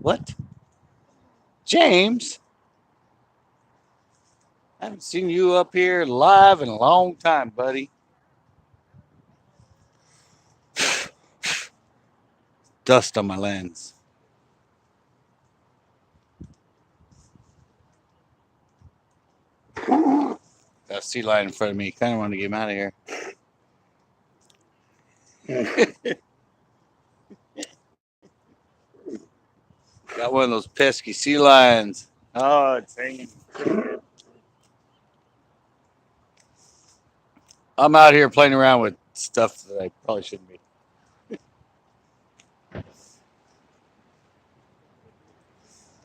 What? James? I haven't seen you up here live in a long time, buddy. Dust on my lens. Got a sea lion in front of me. Kind of want to get him out of here. Got one of those pesky sea lions. Oh, it's hanging. I'm out here playing around with stuff that I probably shouldn't be.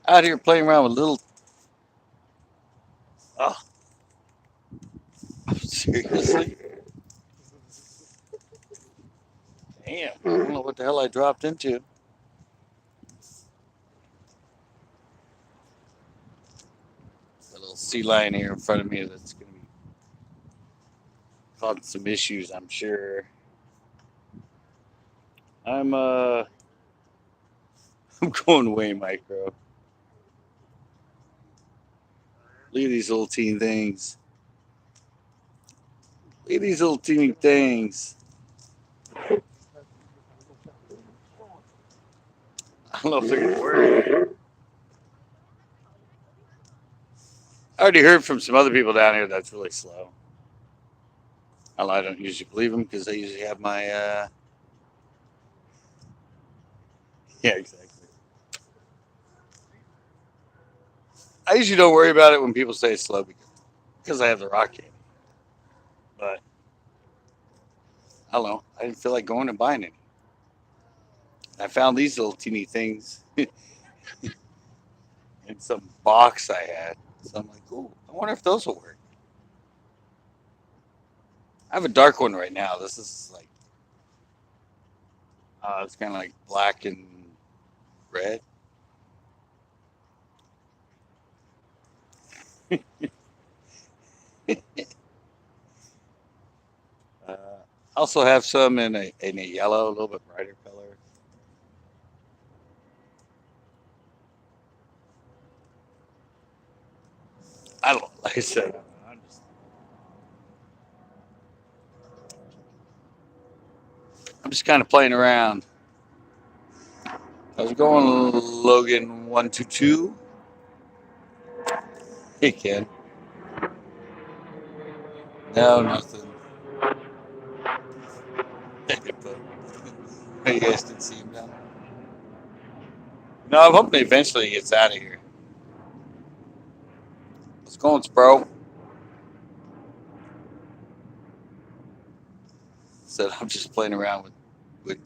Out here playing around with little. Oh, seriously? Damn. I don't know what the hell I dropped into. A little sea lion here in front of me that's going to be causing some issues, I'm sure. I'm I'm going way micro. Look at these little teeny things. Look at these little teeny things. I don't know if they're gonna work. I already heard from some other people down here that's really slow. I don't usually believe them because I usually have my yeah, exactly. I usually don't worry about it when people say it's slow because I have the rock game. But I don't know. I didn't feel like going and buying any. I found these little teeny things in some box I had. So I'm like, ooh, I wonder if those will work. I have a dark one right now. This is like, it's kind of like black and red. Uh, I also have some in a yellow, a little bit brighter color. I don't know. Like I said, I'm just kind of playing around. How's it going, Logan122? Hey, Ken. No, nothing. You guys didn't see him down there. No, I'm hoping eventually he gets out of here. What's going, bro? Said I'm just playing around with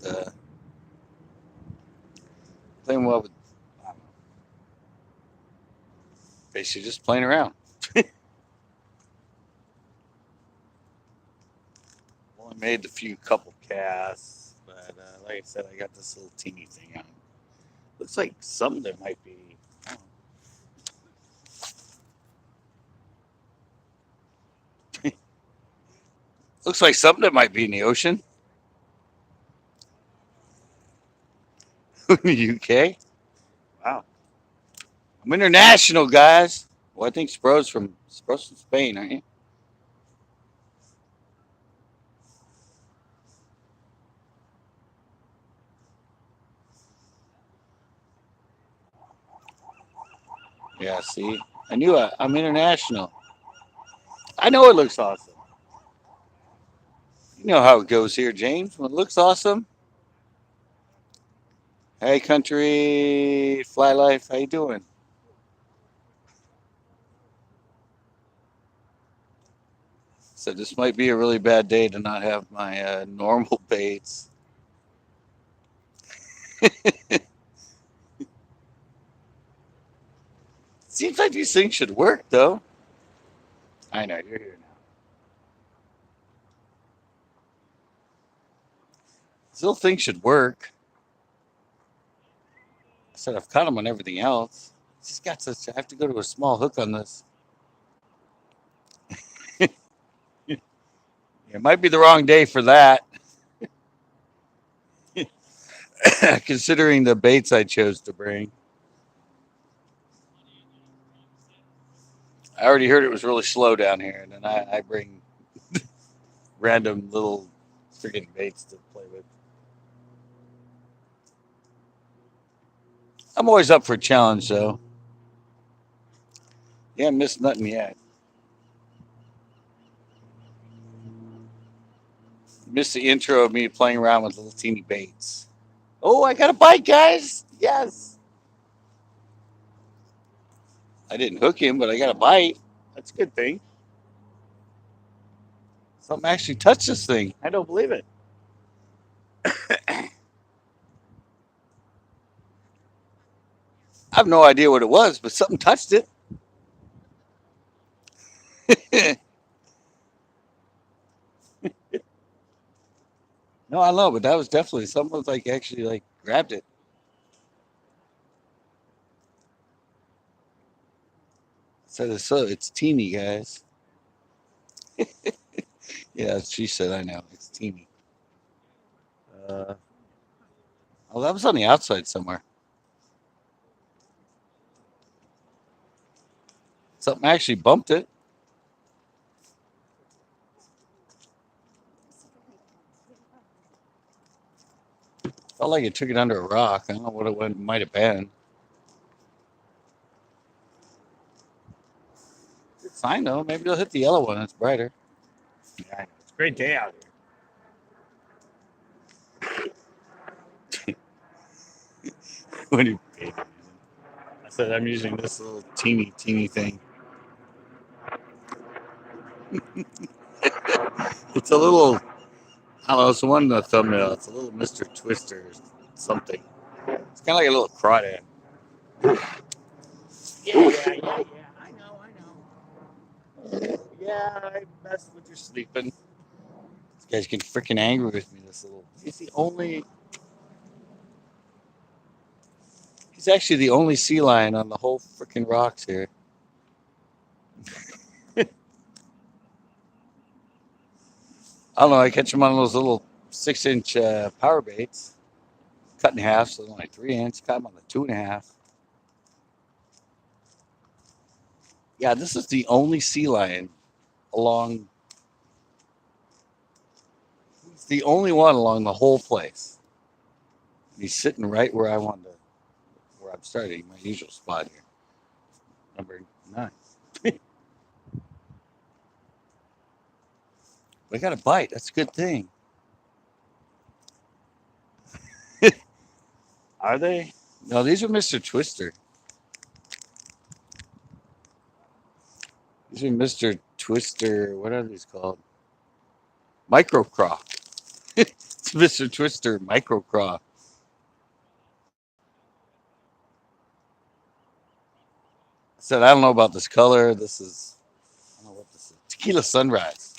playing well with basically just playing around. Only made a few couple casts, but like I said, I got this little teeny thing on. Looks like something there might be. I don't know. Looks like something that might be in the ocean. In the UK. Wow. I'm international, guys. Well, I think Spro's from Spain, aren't you? Yeah. See, I knew I'm international. I know it looks awesome. You know how it goes here, James. When it looks awesome. Hey, country, fly life. How you doing? So this might be a really bad day to not have my normal baits. Seems like these things should work, though. I know you're here now. These little things should work. I said I've caught them on everything else. It's just got such. I have to go to a small hook on this. It might be the wrong day for that, considering the baits I chose to bring. I already heard it was really slow down here, and then I bring random little freaking baits to play with. I'm always up for a challenge, though. Yeah, missed nothing yet. Missed the intro of me playing around with little teeny baits. Oh, I got a bite, guys! Yes! I didn't hook him, but I got a bite. That's a good thing. Something actually touched this thing. I don't believe it. I have no idea what it was, but something touched it. No, I know, but that was definitely someone was like actually like grabbed it. Said it's teeny, guys. Yeah, she said I know it's teeny. Uh, oh, that was on the outside somewhere. Something actually bumped it. Felt like it took it under a rock. I don't know what might have been. Good sign though. Maybe they'll hit the yellow one. It's brighter. Yeah, I know. It's a great day out here. What do you mean? I said I'm using this little teeny thing. It's a little. I don't know. It's the one in the thumbnail. It's a little Mr. Twister or something. It's kind of like a little crawdad. Yeah. I know. Yeah, I messed with your sleeping. This guy's getting freaking angry with me. This little. He's the only. He's actually the only sea lion on the whole freaking rocks here. I don't know. I catch him on those little 6-inch power baits, cut in half, so only 3 inch. Caught him on the 2.5. Yeah, this is the only sea lion along. It's the only one along the whole place. He's sitting right where where I'm starting, my usual spot here, number 9. I got a bite. That's a good thing. Are they? No, these are Mr. Twister. These are Mr. Twister. What are these called? Micro craw. It's Mr. Twister micro craw. I said, I don't know about this color. I don't know what this is. Tequila Sunrise.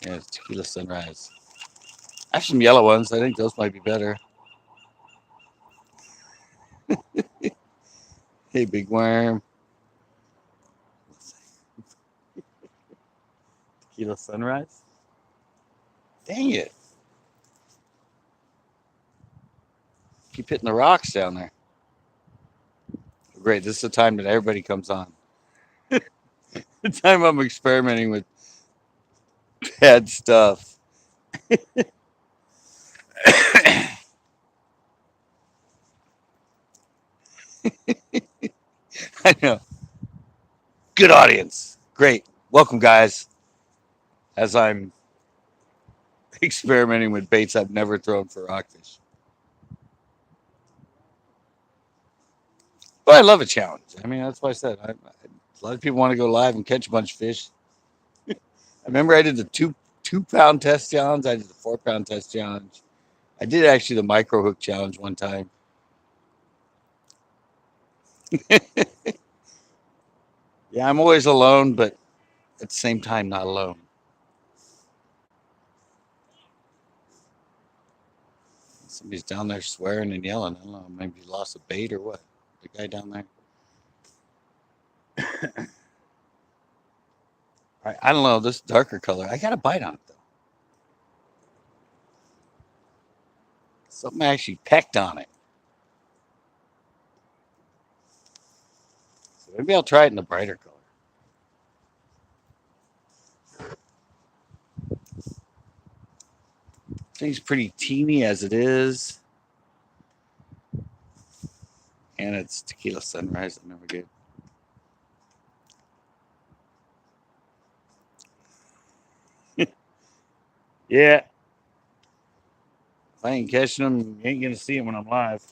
Yeah, it's Tequila Sunrise. I have some yellow ones. I think those might be better. Hey, big worm. Tequila Sunrise. Dang it. Keep hitting the rocks down there. Great. This is the time that everybody comes on. The time I'm experimenting with bad stuff. I know. Good audience. Great. Welcome, guys. As I'm experimenting with baits I've never thrown for rockfish. But I love a challenge. I mean, that's why I said a lot of people want to go live and catch a bunch of fish. I remember I did the 2 pound test challenge. I did the 4 pound test challenge. I did actually the micro hook challenge one time. Yeah, I'm always alone, but at the same time, not alone. Somebody's down there swearing and yelling. I don't know. Maybe he lost a bait or what. The guy down there. All right, I don't know. This darker color. I got a bite on it though. Something actually pecked on it. So maybe I'll try it in a brighter color. Thing's pretty teeny as it is. And it's tequila sunrise. I never get. Yeah. If I ain't catching them, you ain't gonna see them when I'm live.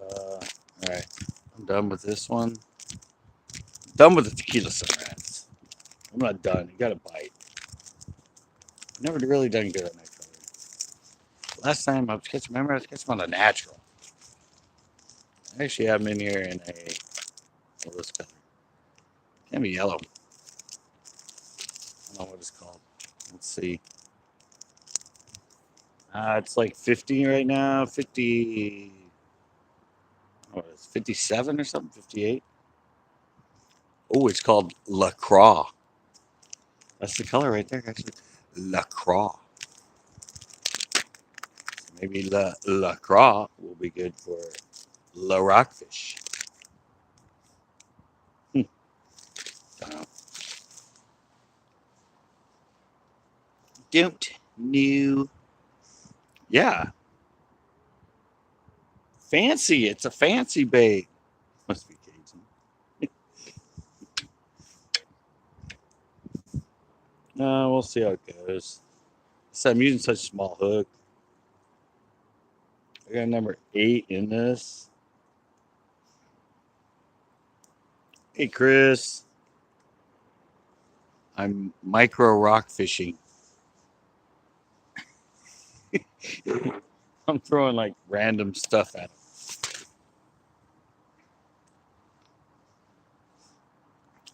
All right. I'm done with this one. Done with the tequila sunrise. I'm not done. You got to bite. Never really done good on that color. Last time I was catching, remember I was catching on the natural. I actually have them in here in a, what this color? Can't be yellow. I don't know what it's called. Let's see. It's like 50 right now. 50. What is it, 57 or something? 58. Oh, it's called La Croix. That's the color right there, actually. La Croix. Maybe La Croix will be good for La Rockfish. Don't know. Don't know. Yeah. Fancy. It's a fancy bait. Must be Cajun. No, we'll see how it goes. So I'm using such a small hook. I got number 8 in this. Hey, Chris. I'm micro rock fishing. I'm throwing like random stuff at him.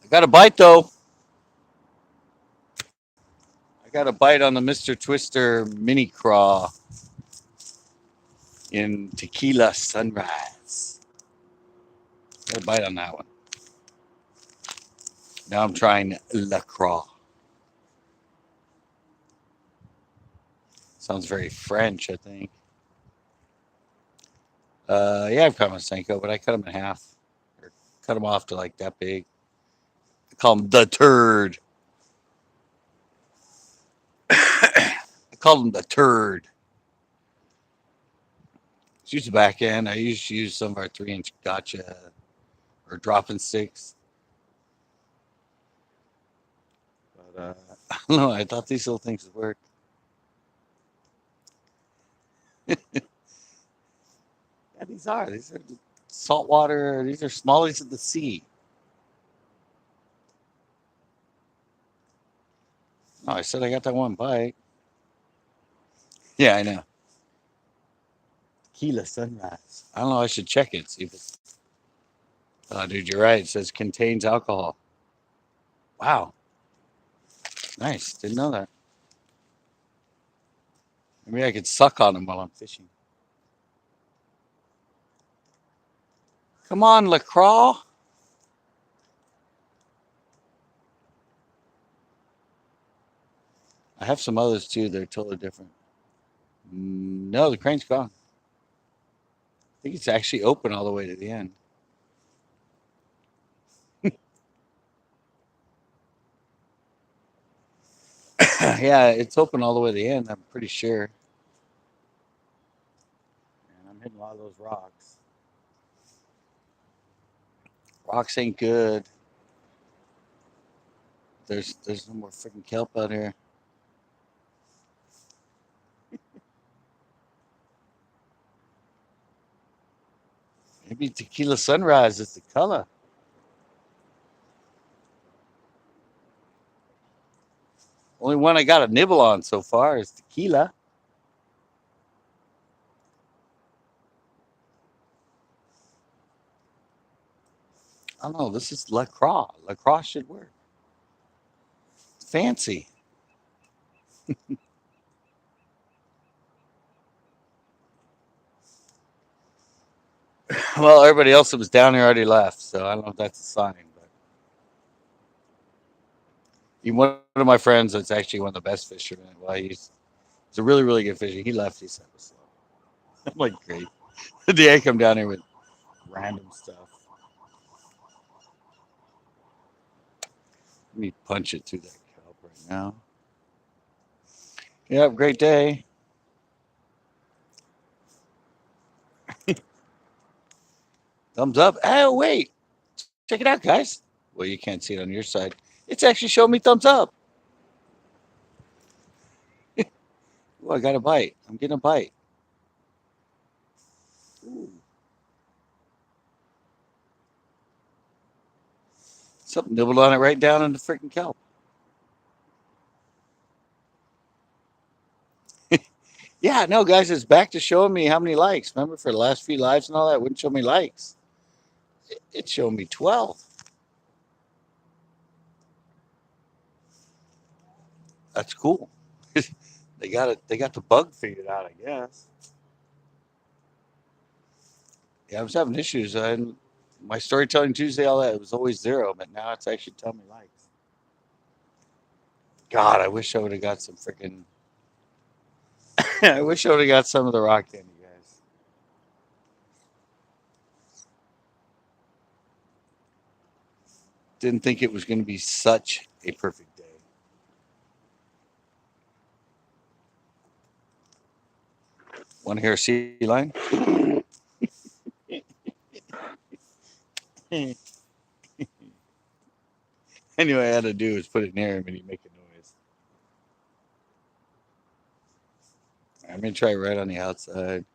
I got a bite though. I got a bite on the Mr. Twister mini craw in Tequila Sunrise. Got a bite on that one. Now I'm trying La Croix. Sounds very French, I think. Yeah, I've caught my Senko, but I cut them in half. Or cut them off to like that big. I call them the turd. I call them the turd. Let's use the back end. I used to use some of our 3-inch gotcha or dropping sticks. But I don't know. I thought these little things would work. Yeah, these are. These are saltwater. These are smallies of the sea. Oh, I said I got that one bite. Yeah, I know. Tequila Sunrise. I don't know. I should check it. See if it's. Oh, dude, you're right. It says contains alcohol. Wow. Nice. Didn't know that. Maybe I could suck on them while I'm fishing. Come on, LaCroix. I have some others too. They're totally different. No, the crane's gone. I think it's actually open all the way to the end. Yeah, it's open all the way to the end. I'm pretty sure. And I'm hitting a lot of those rocks. Rocks ain't good. There's no more freaking kelp out here. Maybe tequila sunrise is the color. Only one I got a nibble on so far is tequila. I don't know. This is La Croix. La Croix should work. Fancy. Well, everybody else that was down here already left, so I don't know if that's a sign. But even one of my friends that's actually one of the best fishermen. Well, he's a really, really good fisher. He left. He said it was slow. I'm like, great. The day I come down here with random stuff. Let me punch it through that kelp right now. Yep, great day. Thumbs up. Oh, wait. Check it out, guys. Well, you can't see it on your side. It's actually showing me thumbs up. Oh, I got a bite. I'm getting a bite. Ooh. Something nibbled on it right down in the freaking kelp. Yeah, no, guys, it's back to showing me how many likes. Remember, for the last few lives and all that, it wouldn't show me likes. It's showing me 12. That's cool. They got it. They got the bug figured out, I guess. Yeah, I was having issues. My storytelling Tuesday, all that, it was always 0, but now it's actually telling me likes. God, I wish I would have got some freaking. I wish I would have got some of the rock candy, guys. Didn't think it was going to be such a perfect day. Want to hear a sea lion? Anyway, I had to do was put it near him and he'd make a noise. I'm going to try right on the outside.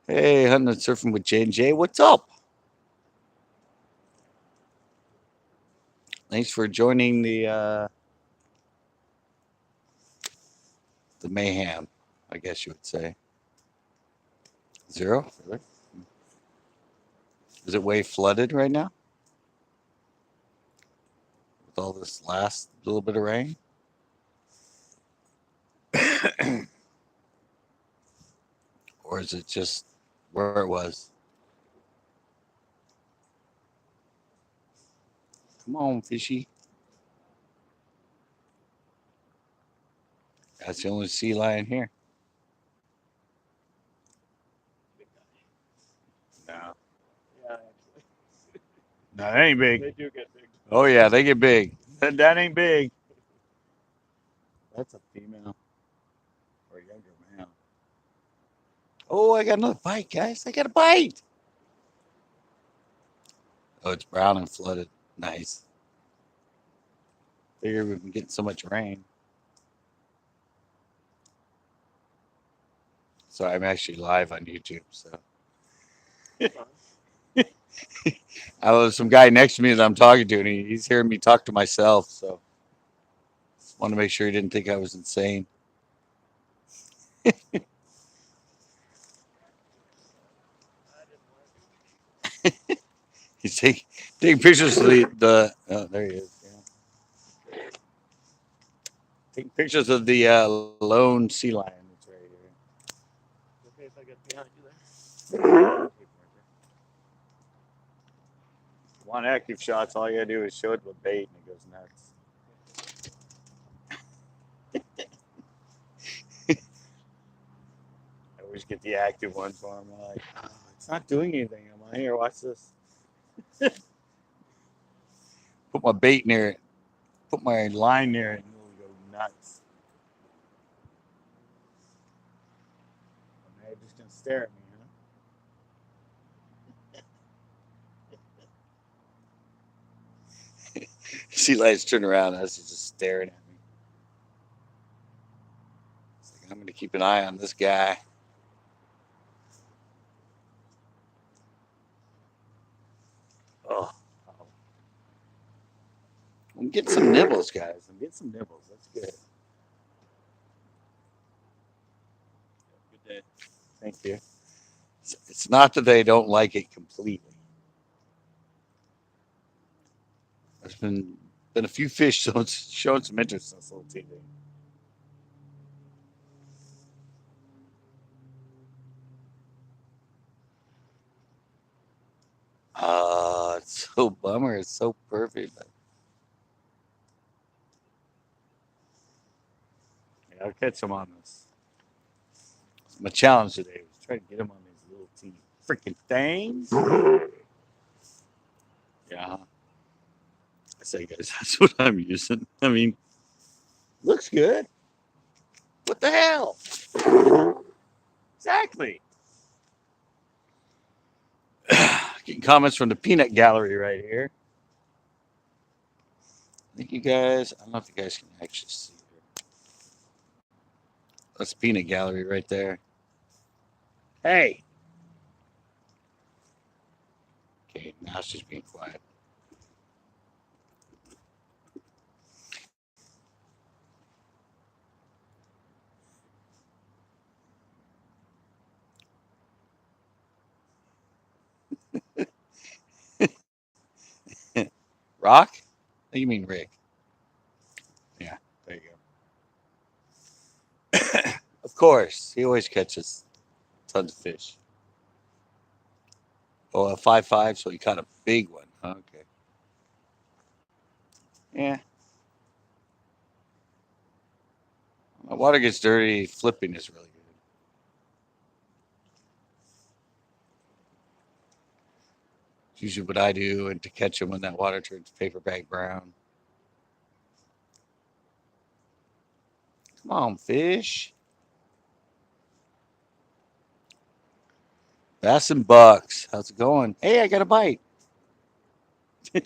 Hey, hunting and surfing with J&J. What's up? Thanks for joining the mayhem, I guess you would say. 0? Really? Is it way flooded right now with all this last little bit of rain? Or is it just where it was? Come on, fishy. That's the only sea lion here. No. Yeah, actually. No, that ain't big. They do get big. Oh, yeah, they get big. That ain't big. That's a female or a younger male. Oh, I got another bite, guys. I got a bite. Oh, it's brown and flooded. Nice. Figure we've been getting so much rain. So I'm actually live on YouTube. So there's some guy next to me that I'm talking to, and he's hearing me talk to myself. So want to make sure he didn't think I was insane. He's taking pictures of the oh, there he is. Yeah. Taking pictures of the lone sea lion that's right here. Okay, if I get behind you there. Want active shots, all you gotta do is show it with bait and it goes nuts. I always get the active one for him. I'm like, oh, it's not doing anything. I'm like, here, watch this. Put my bait near it. Put my line near it and it'll go nuts. Now you're just gonna stare at me, huh? Sea lions turn around as he's just staring at me. It's like, I'm gonna keep an eye on this guy. Oh, I'm getting some nibbles, guys. I'm getting some nibbles. That's good. Good day. Thank you. It's not that they don't like it completely. There's been a few fish showing some interest in this little TV. It's so bummer. It's so perfect. But yeah, I'll catch them on this. My challenge today was try to get them on these little teeny freaking things. Yeah. I say, guys, that's what I'm using. I mean, looks good. What the hell? Exactly. Getting comments from the peanut gallery right here. I think you guys, I don't know if you guys can actually see here. That's peanut gallery right there. Hey. Okay, now she's being quiet. Rock? You mean Rick? Yeah, there you go. Of course, he always catches tons of fish. Oh, a 5.5, so he caught a big one. Okay. Yeah. My water gets dirty. Flipping is really good. It's usually what I do, and to catch them when that water turns paper bag brown. Come on, fish. Bass and bucks. How's it going? Hey, I got a bite. I'm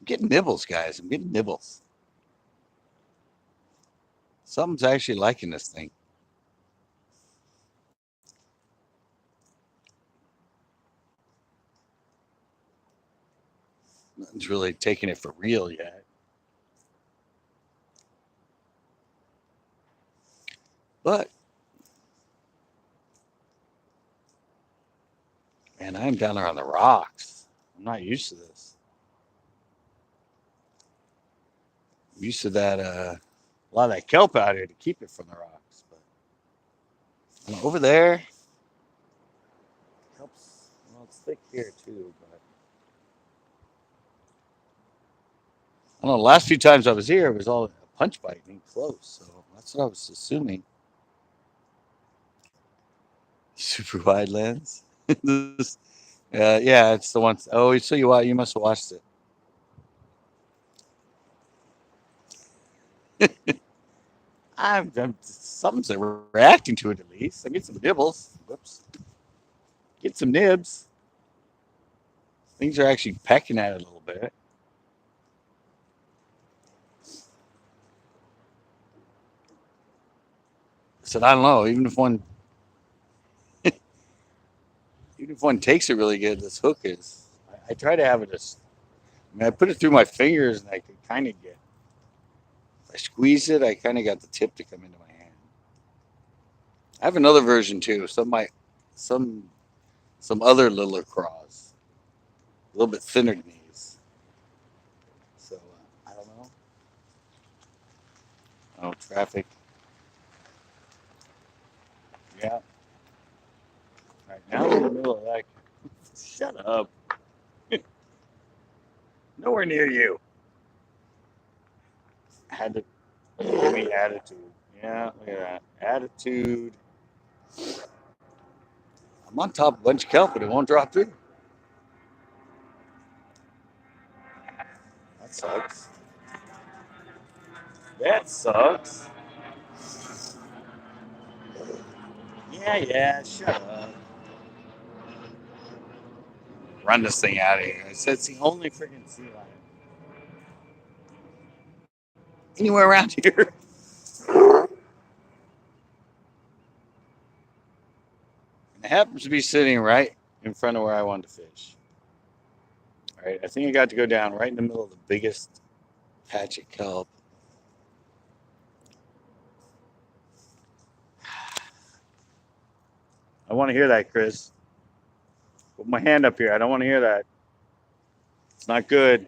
getting nibbles, guys. I'm getting nibbles. Something's actually liking this thing. Nothing's really taking it for real yet. But, man, I'm down there on the rocks. I'm not used to this. I'm used to that, a lot of that kelp out here to keep it from the rocks. But over there, helps. Well, it's thick here too. But I don't know. The last few times I was here, it was all a punch bite and close. So that's what I was assuming. Super wide lens. This, yeah, it's the one. Oh, so you must have watched it. I'm something's reacting to it at least. I get some nibbles. Whoops. Get some nibs. Things are actually pecking at it a little bit. I said, I don't know. Even if one takes it really good, this hook is. I try to have it as. I mean, I put it through my fingers, and I can kind of get. If I squeeze it, I kind of got the tip to come into my hand. I have another version too. Some some other little craws, a little bit thinner than these. So I don't know. Oh, traffic. Yeah. Right now I'm in the middle of that. Shut up. Nowhere near you. Had to give me attitude. Yeah, look at that. Attitude. I'm on top of a bunch of kelp, but it won't drop through. That sucks. That sucks. Yeah, yeah, shut up. Run this thing out of here. I said it's the only freaking sea lion anywhere around here. And it happens to be sitting right in front of where I wanted to fish. All right, I think I got to go down right in the middle of the biggest patch of kelp. I want to hear that, Chris. Put my hand up here. I don't want to hear that. It's not good.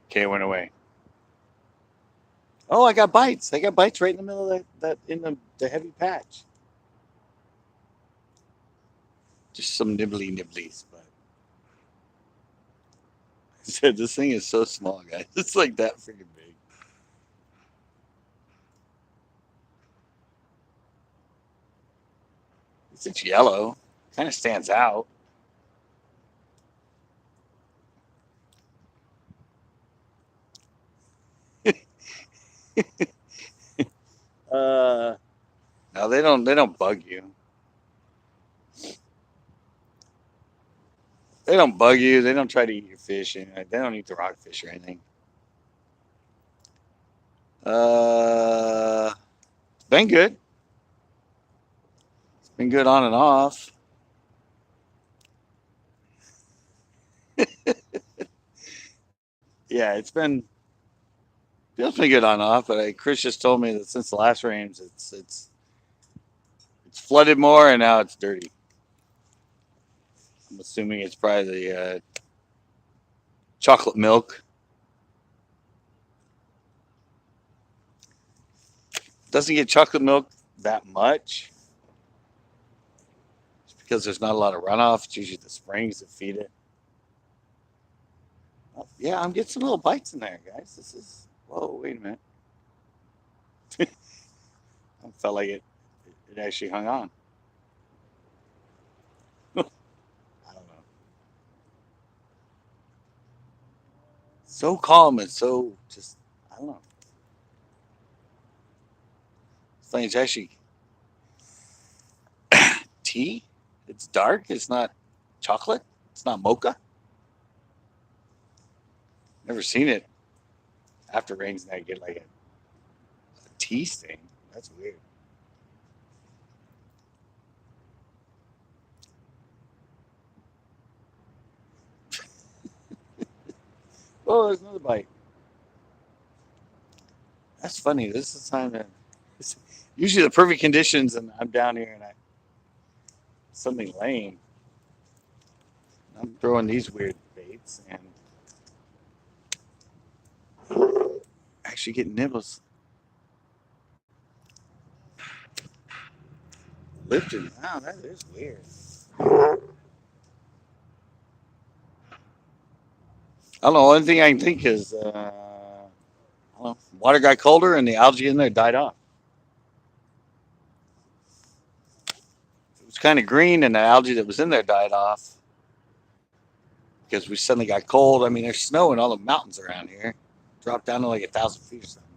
Okay, it went away. Oh, I got bites. I got bites right in the middle of that in the heavy patch. Just some nibbly nibblies, but I said this thing is so small, guys. It's like that freaking big. It's yellow. Kind of stands out. Uh, No, they don't bug you. They don't bug you. They don't try to eat your fish. And they don't eat the rockfish or anything. Uh, it's been good. It's been good on and off. Yeah, it's been good on and off. But Chris just told me that since the last rains, it's flooded more and now it's dirty. I'm assuming it's probably the chocolate milk. Doesn't get chocolate milk that much. It's because there's not a lot of runoff. It's usually the springs that feed it. Oh, yeah, I'm getting some little bites in there, guys. This is. Whoa, wait a minute. I felt like it actually hung on. I don't know. So calm and so just. I don't know. It's like it's actually tea. It's dark. It's not chocolate. It's not mocha. Never seen it after rains and I get like a tea stain. That's weird. Oh, there's another bite. That's funny. This is the time that it's usually the perfect conditions, and I'm down here and I something lame. I'm throwing these weird baits and actually getting nibbles. Lifting. Wow, that is weird. I don't know. Only thing I can think is, I don't know, water got colder and the algae in there died off. It was kind of green, and the algae that was in there died off because we suddenly got cold. I mean, there's snow in all the mountains around here. Dropped down to like 1,000 feet or something.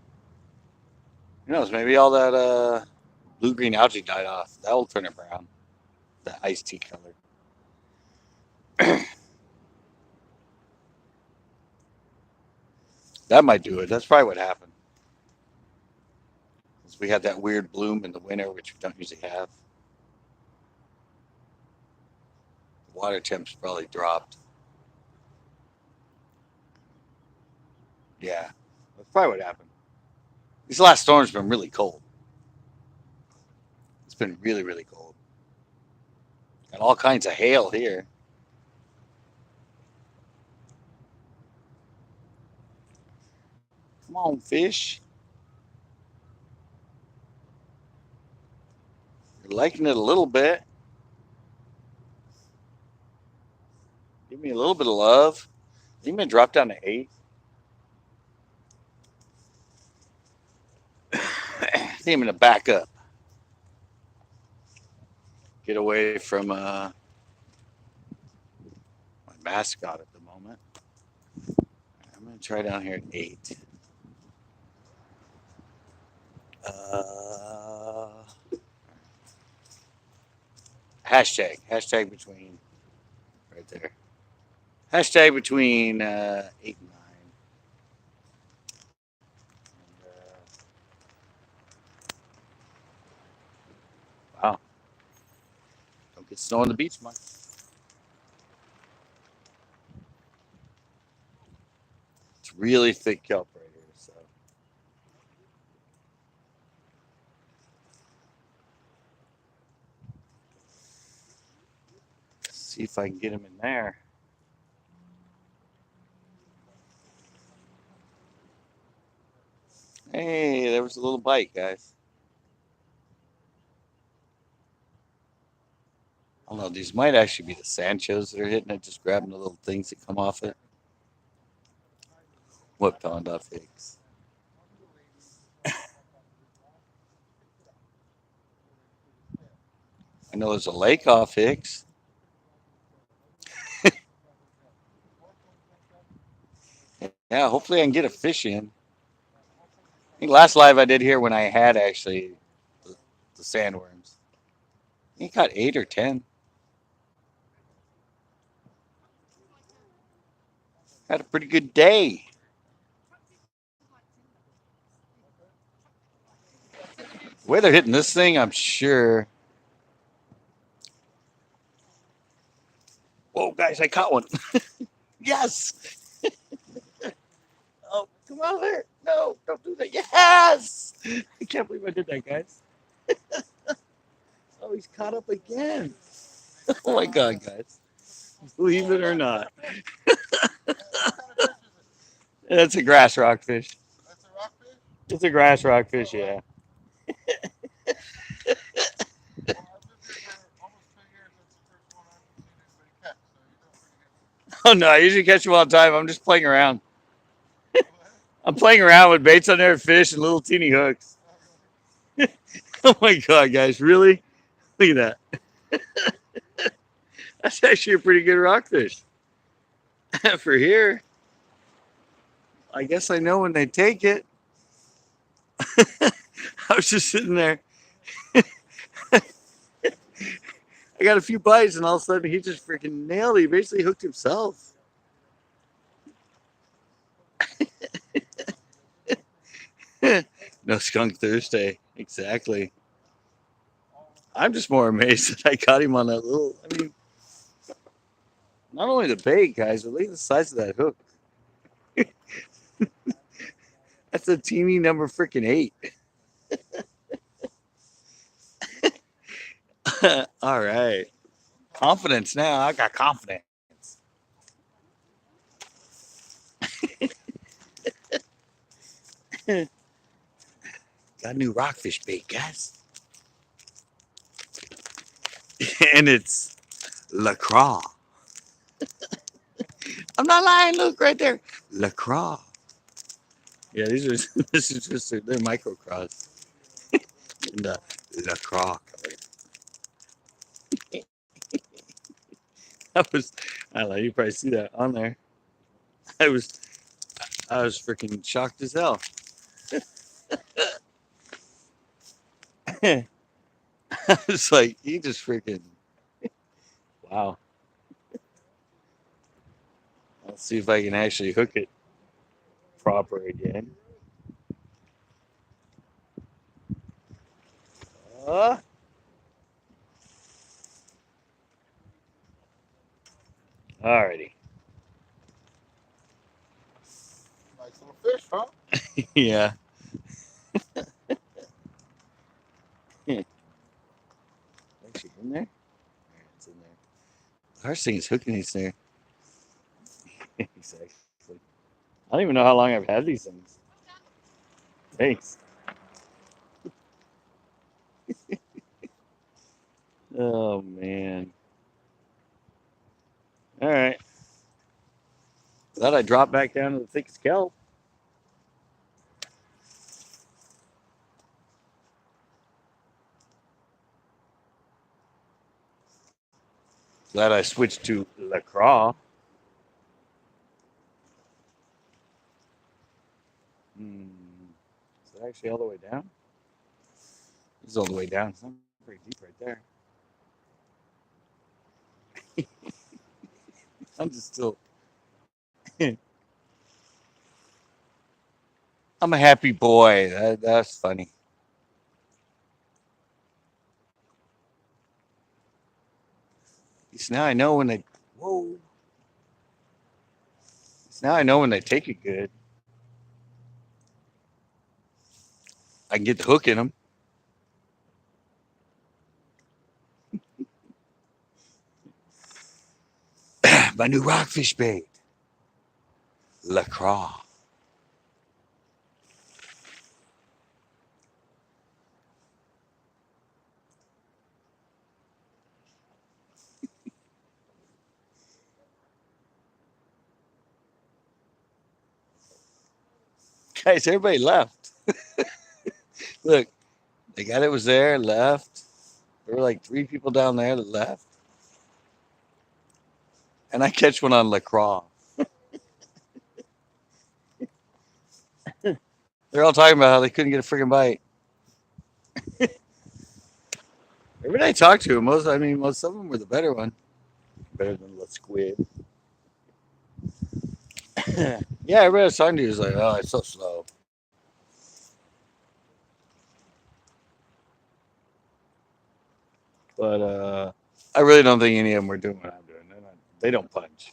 Who knows? Maybe all that blue green algae died off. That will turn it brown. The iced tea color. That might do it. That's probably what happened. 'Cause we had that weird bloom in the winter, which we don't usually have. The water temps probably dropped. Yeah, that's probably what happened. These last storms been really cold. It's been really, really cold. Got all kinds of hail here. Come on, fish. You're liking it a little bit. Give me a little bit of love. You may drop down to 8. I think I'm going to back up. Get away from my mascot at the moment. I'm going to try down here at 8. Uh, hashtag between right there. Hashtag between 8 and 9. And, wow, don't get snow on the beach much. It's really thick kelp right here. So see if I can get him in there. Hey, there was a little bite, guys. I don't know. These might actually be the Sanchos that are hitting it, just grabbing the little things that come off it. What pond off Hicks? I know there's a lake off Hicks. Yeah, hopefully I can get a fish in. I think last live I did here when I had actually the, the sandworms. He caught 8 or 10. Had a pretty good day. The way they're hitting this thing, I'm sure. Whoa, guys, I caught one. Yes. Oh, come on there. No, don't do that. Yes. I can't believe I did that, guys. Oh, he's caught up again. Oh my God, guys. Believe it or not. That's a grass rockfish. That's a rockfish? It's a grass rockfish, yeah. Well, I've lived here for almost 2 years. That's the first one I've seen anybody catch, so you're doing pretty good. Oh no, I usually catch them all the time. I'm just playing around. What? I'm playing around with baits on there, fish, and little teeny hooks. Oh, really? Oh my God, guys, really? Look at that. That's actually a pretty good rockfish. For here, I guess I know when they take it. I was just sitting there. I got a few bites, and all of a sudden he just freaking nailed it. He basically hooked himself. No skunk Thursday. Exactly. I'm just more amazed that I caught him on that little. I mean, not only the bait, guys, but look at the size of that hook. That's a teeny number freaking 8. All right. Confidence now. I got confidence. Got a new rockfish bait, guys. And it's LaCroix. I'm not lying. Look right there. LaCroix. Yeah, these are this is just they're micro cross. And LaCroix. I was I don't know, you probably see that on there. I was I was freaking shocked as hell. I was like, he just freaking wow. Let's see if I can actually hook it proper again. Uh, Alrighty. Nice little fish, huh? Yeah. Actually in there? It's in there. The hardest thing is hooking these there. Exactly. I don't even know how long I've had these things. Thanks. Oh man. All right. Thought I dropped back down to the thickest kelp. Glad I switched to LaCroix. Hmm. Is it actually all the way down? It's all the way down. It's not pretty deep right there. I'm just still. I'm a happy boy. That's funny. So now I know when they. Whoa. So now I know when they take it good. I can get the hook in them. My new rockfish bait. LaCroix. Guys, everybody left. Look, the guy that was there left. There were like 3 people down there that left. And I catch one on LaCroix. They're all talking about how they couldn't get a freaking bite. Everybody I talked to, most of them were the better one. Better than the squid. Yeah, everybody I was talking to was like, oh, it's so slow. But I really don't think any of them were doing what I'm doing. They don't punch.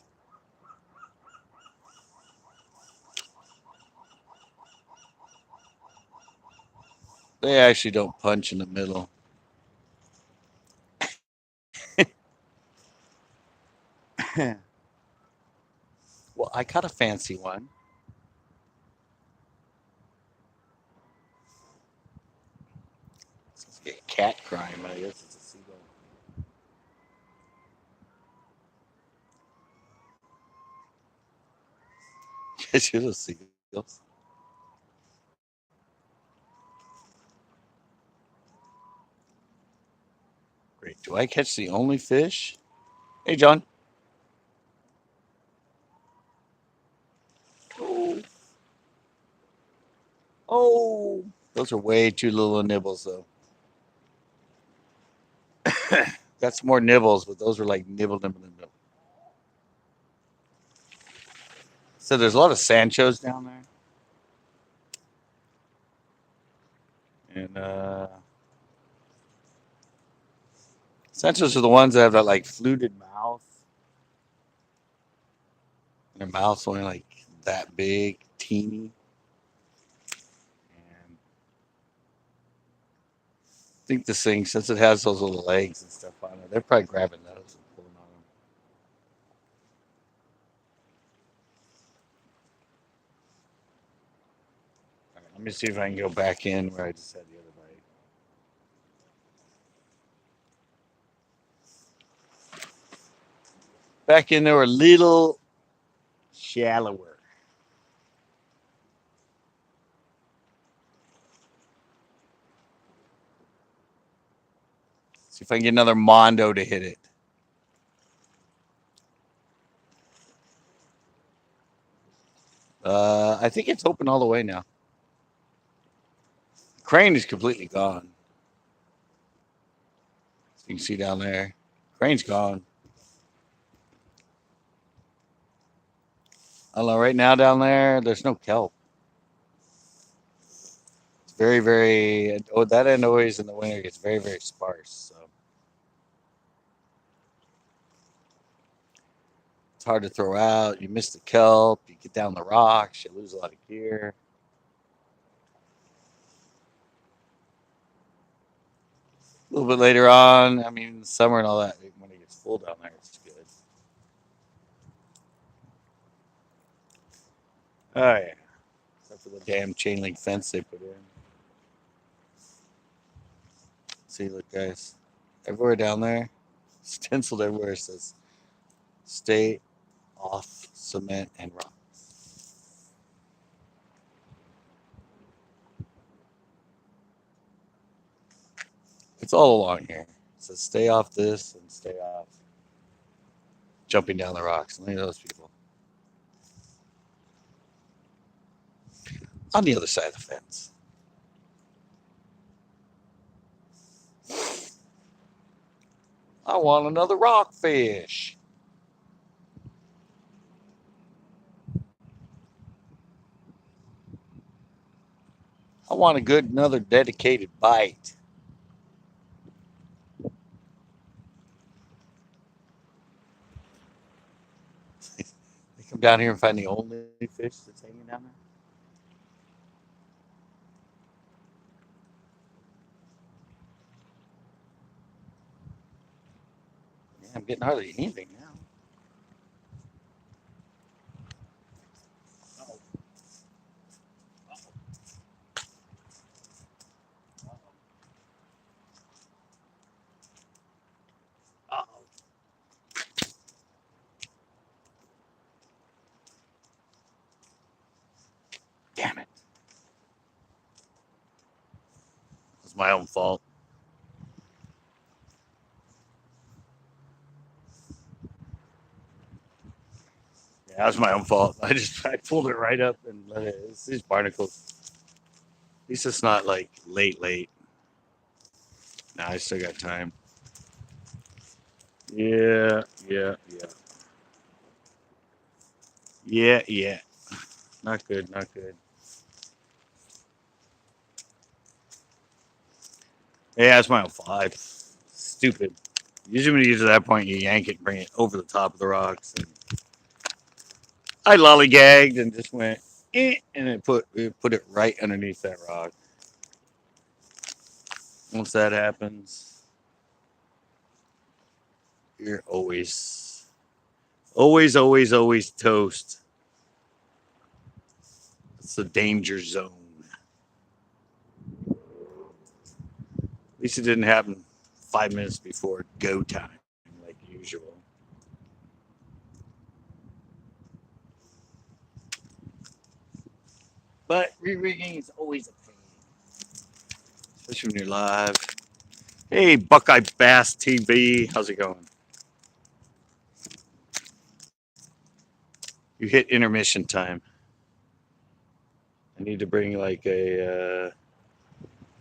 They actually don't punch in the middle. Well, I caught a fancy one. It's a cat crying, but I guess it's a seagull. Catch those seagulls. Great. Do I catch the only fish? Hey, John. Oh, oh. Those are way too little nibbles, though. Got some more nibbles, but those were like nibble, nibble, nibble. So there's a lot of Sanchos down there. And Sanchos are the ones that have that like fluted mouth. Their mouth's only like that big, teeny. And I think this thing, since it has those little legs and stuff on it, they're probably grabbing those and pulling on them. All right, let me see if I can go back in where I just had the other bite. Back in there a little shallower. See if I can get another Mondo to hit it. I think it's open all the way now. Crane is completely gone. You can see down there. Crane's gone. I don't know. Right now down there, there's no kelp. It's very, very. Oh, that end always in the winter gets very, very sparse. So it's hard to throw out. You miss the kelp. You get down the rocks. You lose a lot of gear. A little bit later on, summer and all that, when it gets full down there, it's good. Oh yeah, except for the damn chain link fence they put in. See, look, guys, everywhere down there, stenciled everywhere says "Stay off cement and rock." It's all along here. It says "Stay off this" and "Stay off jumping down the rocks." Look at those people on the other side of the fence. I want another rockfish. I want a good another dedicated bite. They come down here and find the only fish that's hanging down there. Yeah, I'm getting hardly anything now. Oh, oh, damn it! It's my own fault. Yeah, that was my own fault. I pulled it right up and let it. It's these barnacles. least it's not like late. Nah, I still got time. Yeah. Not good. Yeah, it's my own 5. Stupid. Usually when you get to that point, you yank it and bring it over the top of the rocks. And I lollygagged and just went, and it put it right underneath that rock. Once that happens, you're always toast. It's the danger zone. At least it didn't happen 5 minutes before go time, like usual. But re-rigging is always a pain, especially when you're live. Hey, Buckeye Bass TV, how's it going? You hit intermission time. I need to bring like a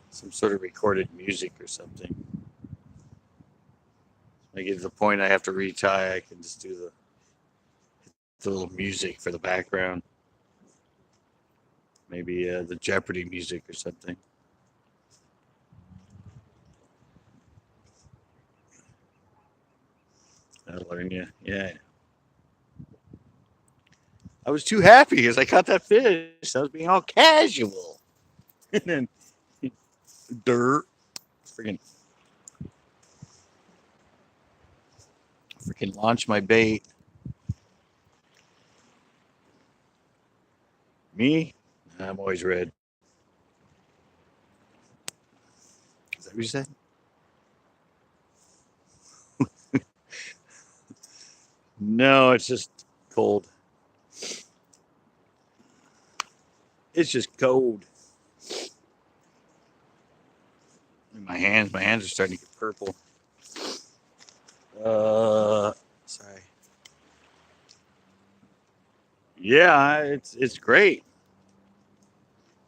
some sort of recorded music or something. When I get to the point I have to retie, I can just do the little music for the background. Maybe the Jeopardy music or something. That'll learn you. Yeah. I was too happy because I caught that fish. I was being all casual. And then dirt. Freaking launch my bait. Me? I'm always red. Is that what you said? No, it's just cold. It's just cold. My hands are starting to get purple. Sorry. Yeah, it's great.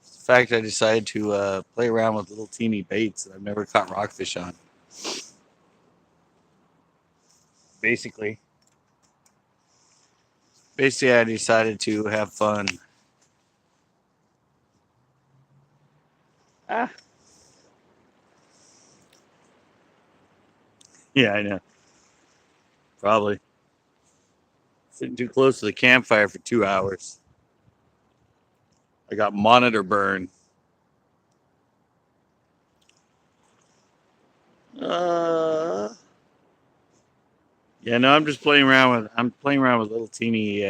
The fact I decided to play around with little teeny baits that I've never caught rockfish on. Basically, I decided to have fun. Ah. Yeah, I know. Probably sitting too close to the campfire for 2 hours. I got monitor burn. Yeah, no, I'm just playing around with. I'm playing around with little teeny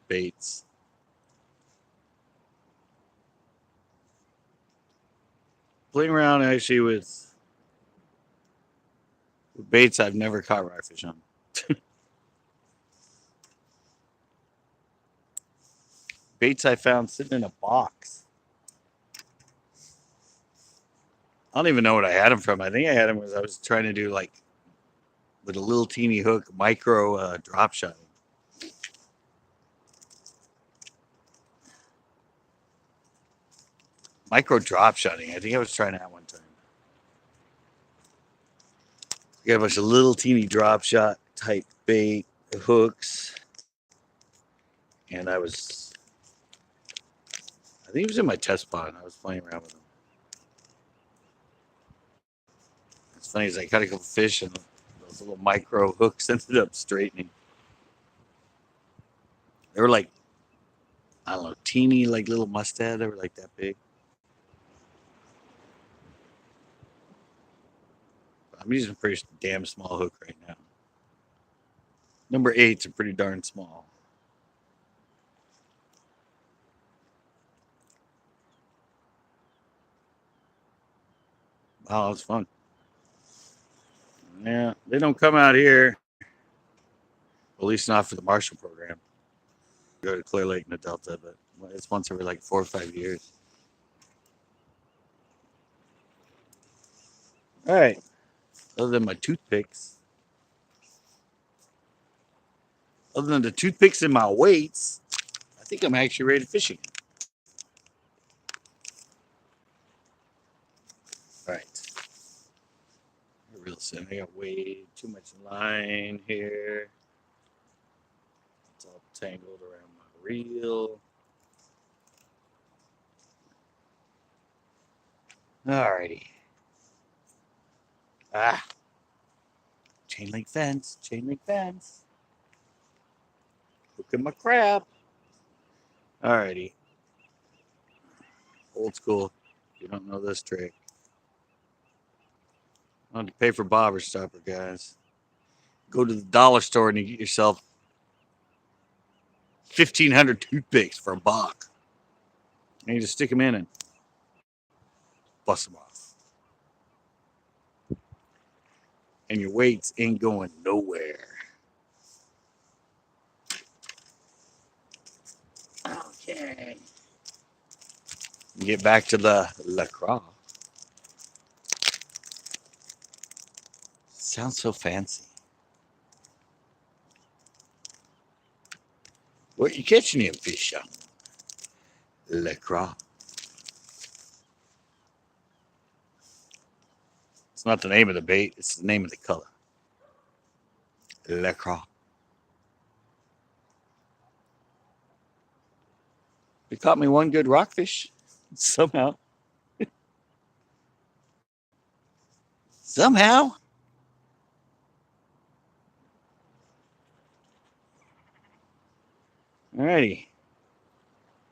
baits. Playing around actually with baits I've never caught rockfish on. Baits I found sitting in a box. I don't even know what I had them from. I think I had them because I was trying to do like with a little teeny hook micro drop shotting. Micro drop shotting. I think I was trying that one time. I got a bunch of little teeny drop shot type bait hooks, and I think it was in my test pot. I was playing around with them. It's funny as I caught a couple fish and those little micro hooks ended up straightening. They were like, I don't know, teeny like little mustad. They were like that big. I'm using a pretty damn small hook right now. Number 8's are pretty darn small. Wow, that's fun. Yeah, they don't come out here. At least not for the Marshall program. Go to Clear Lake in the Delta, but it's once every like 4 or 5 years. All right. Other than my toothpicks, other than the toothpicks in my weights, I think I'm actually ready to fish again. And I got way too much line here. It's all tangled around my reel. Alrighty. Ah, chain link fence, chain link fence. Hooking my crab. Alrighty. Old school. You don't know this trick. I don't have to pay for bobber stopper, guys. Go to the dollar store and you get yourself 1,500 toothpicks for a buck. And you just stick them in and bust them off. And your weights ain't going nowhere. Okay. Get back to the LaCroix. Sounds so fancy. What you catching him fish on? LaCroix. It's not the name of the bait, it's the name of the color. LaCroix. It caught me one good rockfish. Somehow. Somehow. Alrighty.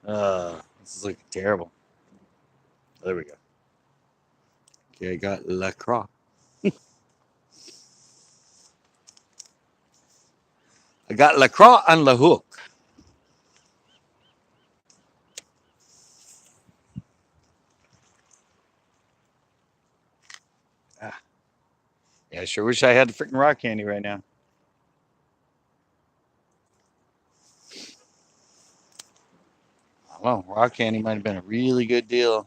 This is looking terrible. There we go. Okay, I got LaCroix. I got LaCroix on the hook. Ah, yeah, I sure wish I had the freaking rock candy right now. I don't know. Rock candy might have been a really good deal.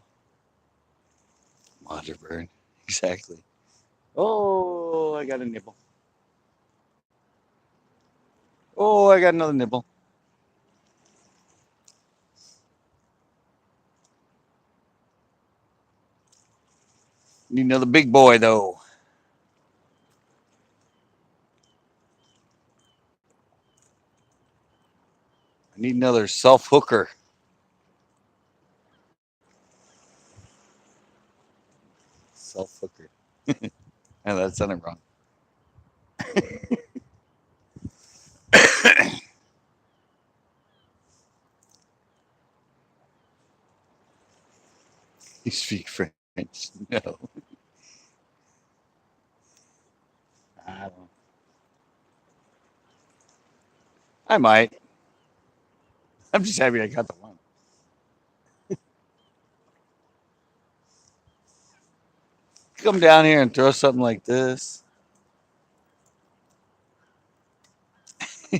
Monterburn. Exactly. Oh, I got a nibble. Oh, I got another nibble. Need another big boy, though. I need another self hooker. Self hooker. Yeah, that sounded wrong. You speak French? No. I don't. I might. I'm just happy I got the one. Come down here and throw something like this. You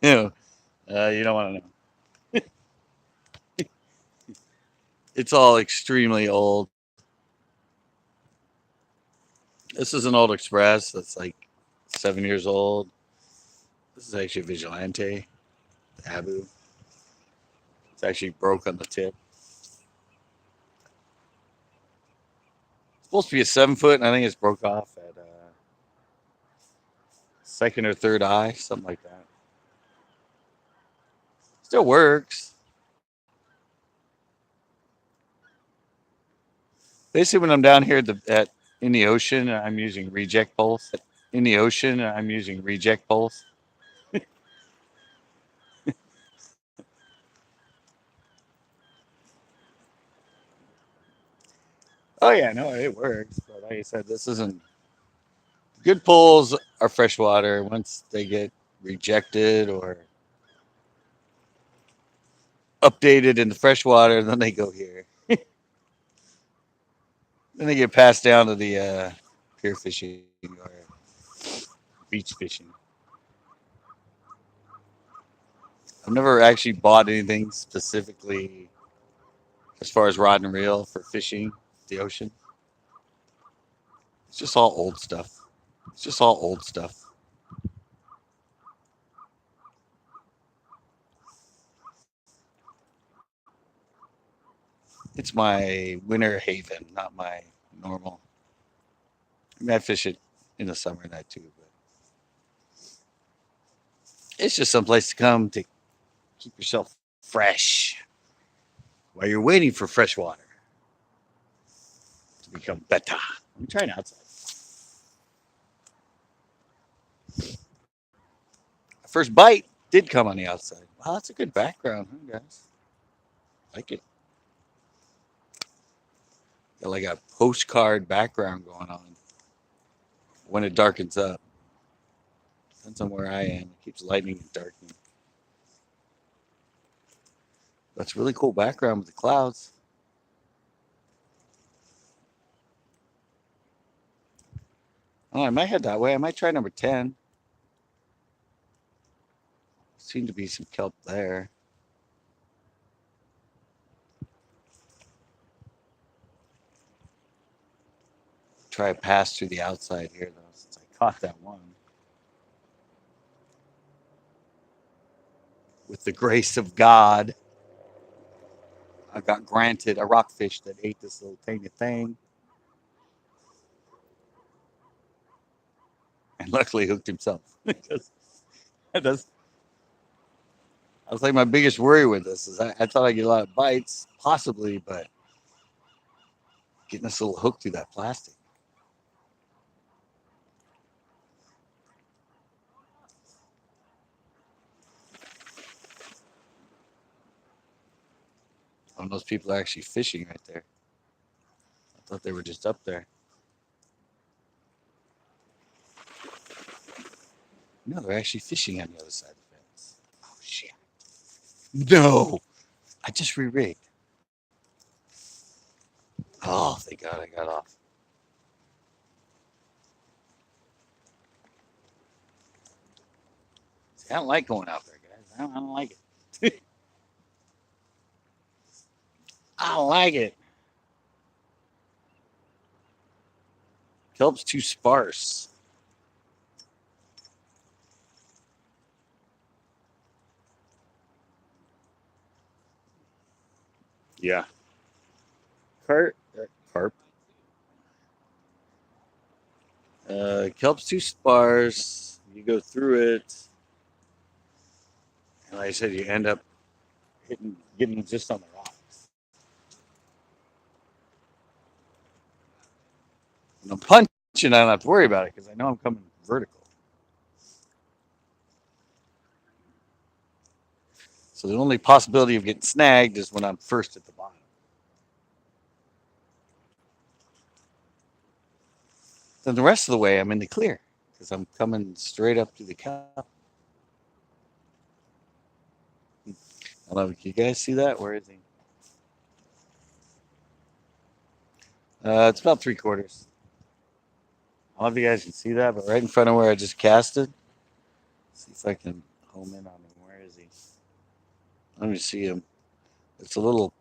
don't want to know. It's all extremely old. This is an old Express that's like 7 years old. This is actually a Vigilante, Abu. It's actually broke on the tip. It's supposed to be a 7 foot, and I think it's broke off at second or third eye, something like that. Still works. Basically, when I'm down here in the ocean, I'm using reject poles. In the ocean, I'm using reject poles. Oh yeah, no, it works. But like I said, this isn't good poles are freshwater. Once they get rejected or updated in the freshwater, then they go here. Then they get passed down to the pier fishing or beach fishing. I've never actually bought anything specifically as far as rod and reel for fishing the ocean. It's just all old stuff. It's just all old stuff. It's my winter haven, not my normal. I mean, I fish it in the summer and that too, but it's just some place to come to keep yourself fresh while you're waiting for fresh water to become better. I'm trying outside. First bite did come on the outside. Wow, that's a good background, huh, guys? Like it. Got like a postcard background going on when it darkens up. Depends on where I am. It keeps lightening and darkening. That's really cool background with the clouds. Oh, I might head that way. I might try number 10. Seem to be some kelp there. Try a pass through the outside here, though, since I caught that one. With the grace of God, I got granted a rockfish that ate this little tiny thing. And luckily hooked himself. Because that's, I was like, my biggest worry with this is I thought I'd get a lot of bites, possibly, but getting this little hook through that plastic. Oh, those people are actually fishing right there. I thought they were just up there. No, they're actually fishing on the other side of the fence. Oh, shit. No! I just re rigged. Oh, thank God I got off. See, I don't like going out there, guys. I don't like it. I don't like it. Kelp's too sparse. Yeah. Carp. Kelp's too sparse. You go through it, and like I said, you end up getting just on the rocks. When I'm punching, I don't have to worry about it because I know I'm coming vertical. So the only possibility of getting snagged is when I'm first at the bottom. Then the rest of the way, I'm in the clear because I'm coming straight up to the cup. I don't know. Can you guys see that? Where is he? It's about 3/4. I don't know if you guys can see that, but right in front of where I just casted. See if I can home in on him. Where is he? Let me see him. It's a little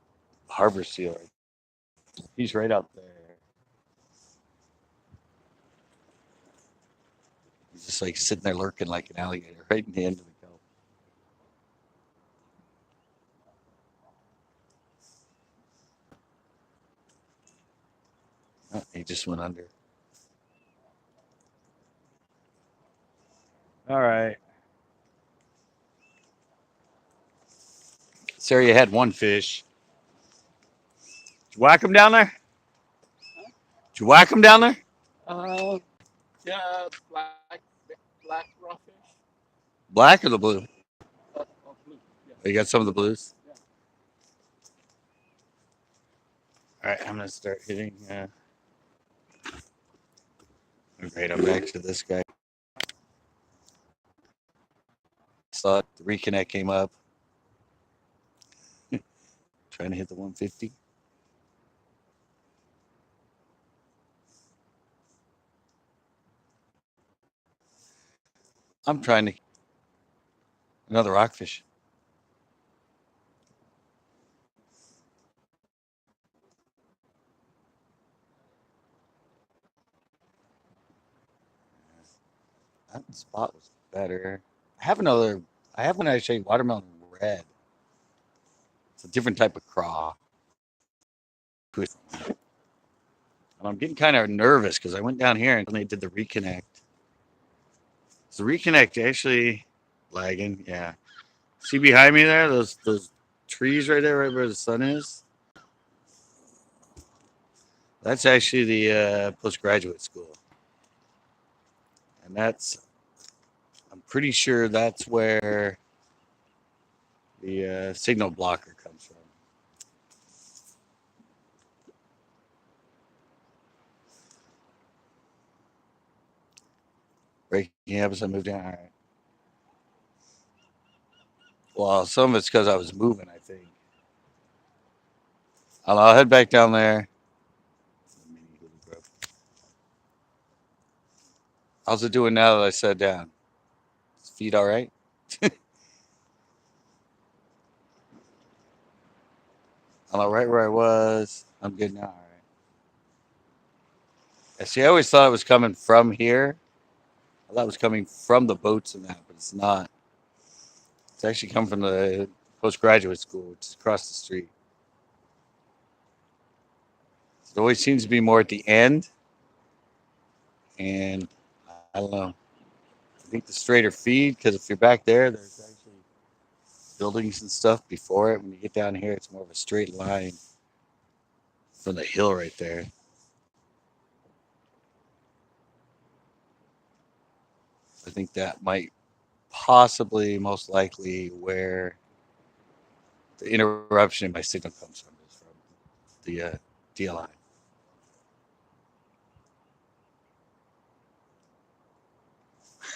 harbor seal. He's right out there. He's just like sitting there lurking like an alligator right in the end of the kelp. Oh, he just went under. All right. Sarah, you had one fish. Did you whack him down there? Did you whack him down there? Uh, yeah, black rockfish. Black or the blue? Blue. Yeah. Oh, you got some of the blues? Yeah. All right, I'm going to start hitting. Great, I'm back to this guy. Saw it. The reconnect came up. Trying to hit the 150. I'm trying to. Another rockfish. That spot was better. I have another. I have one actually watermelon red. It's a different type of craw. And I'm getting kind of nervous because I went down here and they did the reconnect. Is the reconnect actually lagging? Yeah. See behind me there, those trees right there, right where the sun is. That's actually the postgraduate school, and that's I'm pretty sure that's where the signal blocker comes from. Breaking up as I moved down. All right. Well, some of it's because I was moving. I think. I'll head back down there. How's it doing now that I sat down? Is feet all right? I'm all right where I was. I'm good now. All right. I see. I always thought it was coming from here. I thought it was coming from the boats and that, but it's not. It's actually come from the postgraduate school, which is across the street. It always seems to be more at the end, and I don't know. I think the straighter feed, because if you're back there, there's actually buildings and stuff before it. When you get down here, it's more of a straight line from the hill right there. I think that might possibly, most likely, where the interruption in my signal comes from is from the DLI.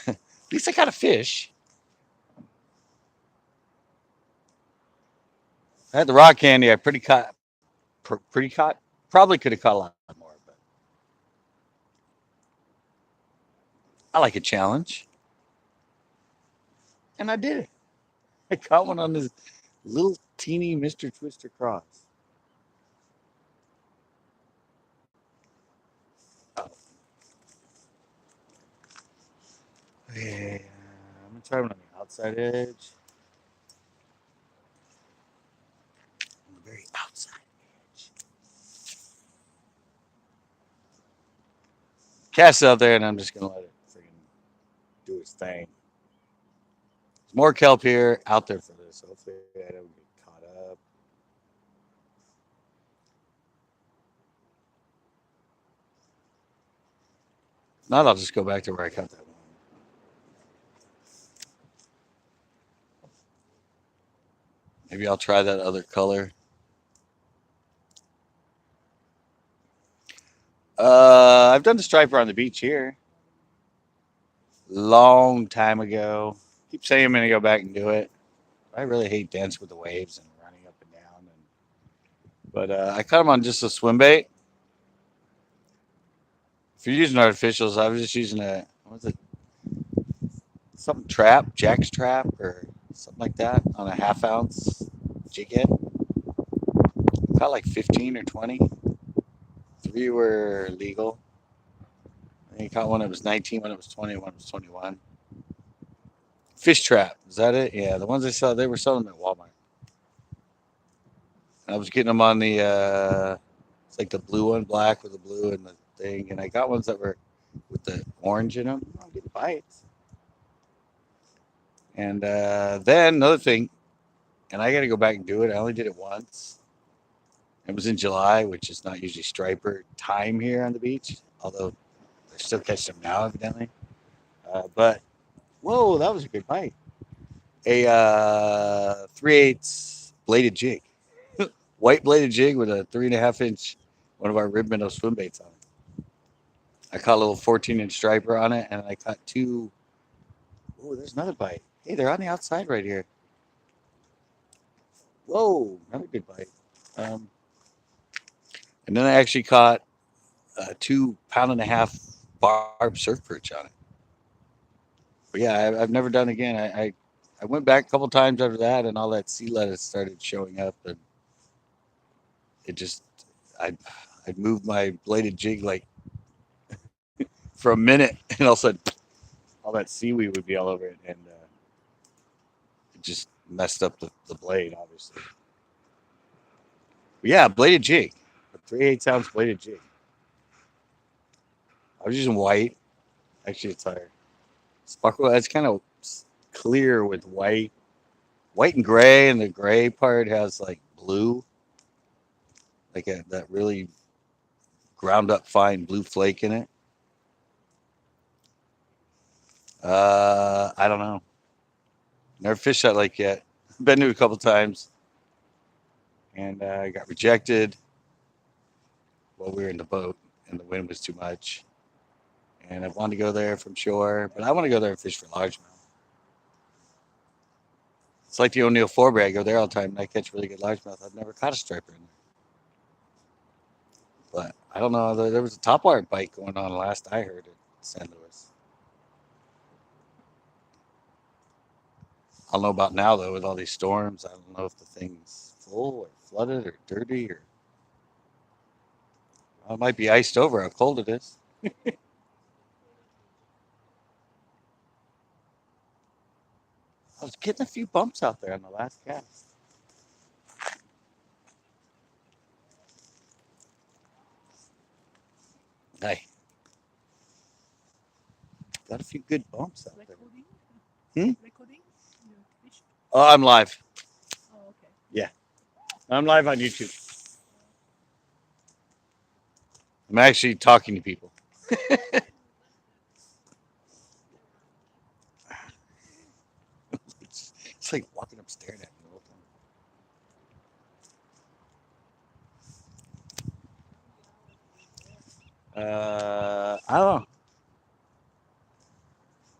At least I got a fish. I had the rock candy. I pretty caught. Probably could have caught a lot more, but I like a challenge, and I did it. I caught one on this little teeny Mr. Twister cross. Oh, yeah. I'm gonna try one on the outside edge. On the very outside edge. Cast it out there, and I'm just gonna let it freaking do its thing. There's more kelp here out there for this. Hopefully, I don't get caught up. If not, I'll just go back to where I caught that one. Maybe I'll try that other color. I've done the striper on the beach here. Long time ago. Keep saying I'm gonna go back and do it. I really hate dance with the waves and running up and down. But I caught them on just a swim bait. If you're using artificials, I was just using what was it? Something trap, Jack's trap, or something like that on a half ounce jig head. Caught like 15 or 20. 3 were legal. I think I caught one that was 19, one that was 20, one was 21. Fish trap, is that it? Yeah, the ones I saw, they were selling them at Walmart. I was getting them on the it's like the blue one, black with the blue and the thing, and I got ones that were with the orange in them. I'm getting bites. And then another thing, and I got to go back and do it. I only did it once. It was in July, which is not usually striper time here on the beach, although they're still catching them now, evidently. But whoa, that was a good bite. A 3/8 bladed jig, white bladed jig with a 3.5 inch one of our rib minnow swim baits on it. I caught a little 14-inch striper on it, and I caught 2. Oh, there's another bite. Hey, they're on the outside right here. Whoa, another good bite. Um, and then I actually caught a 2.5 pound barb surf perch on it. But yeah, I've never done it again. I went back a couple times after that, and all that sea lettuce started showing up, and it just I I'd moved my bladed jig like for a minute, and all of a sudden all that seaweed would be all over it, and it just messed up the blade, obviously. But yeah, bladed jig, a 3/8 ounce bladed jig. I was using white. Actually, it's higher. Sparkle. It's kind of clear with white and gray, and the gray part has like blue, like that really ground up fine blue flake in it. I don't know. Never fished that lake yet. Been to it a couple times, and I got rejected while we were in the boat, and the wind was too much. And I wanted to go there from shore, but I want to go there and fish for largemouth. It's like the O'Neill Forebury. I go there all the time, and I catch really good largemouth. I've never caught a striper in there, but I don't know. There was a topwater bite going on last I heard at San Luis. I don't know about now though with all these storms. I don't know if the thing's full or flooded or dirty or well, it might be iced over how cold it is. I was getting a few bumps out there on the last cast. I got a few good bumps out there. Hmm? Oh, I'm live. Yeah, I'm live on YouTube. I'm actually talking to people. It's like walking up staring at me the whole time. I don't know.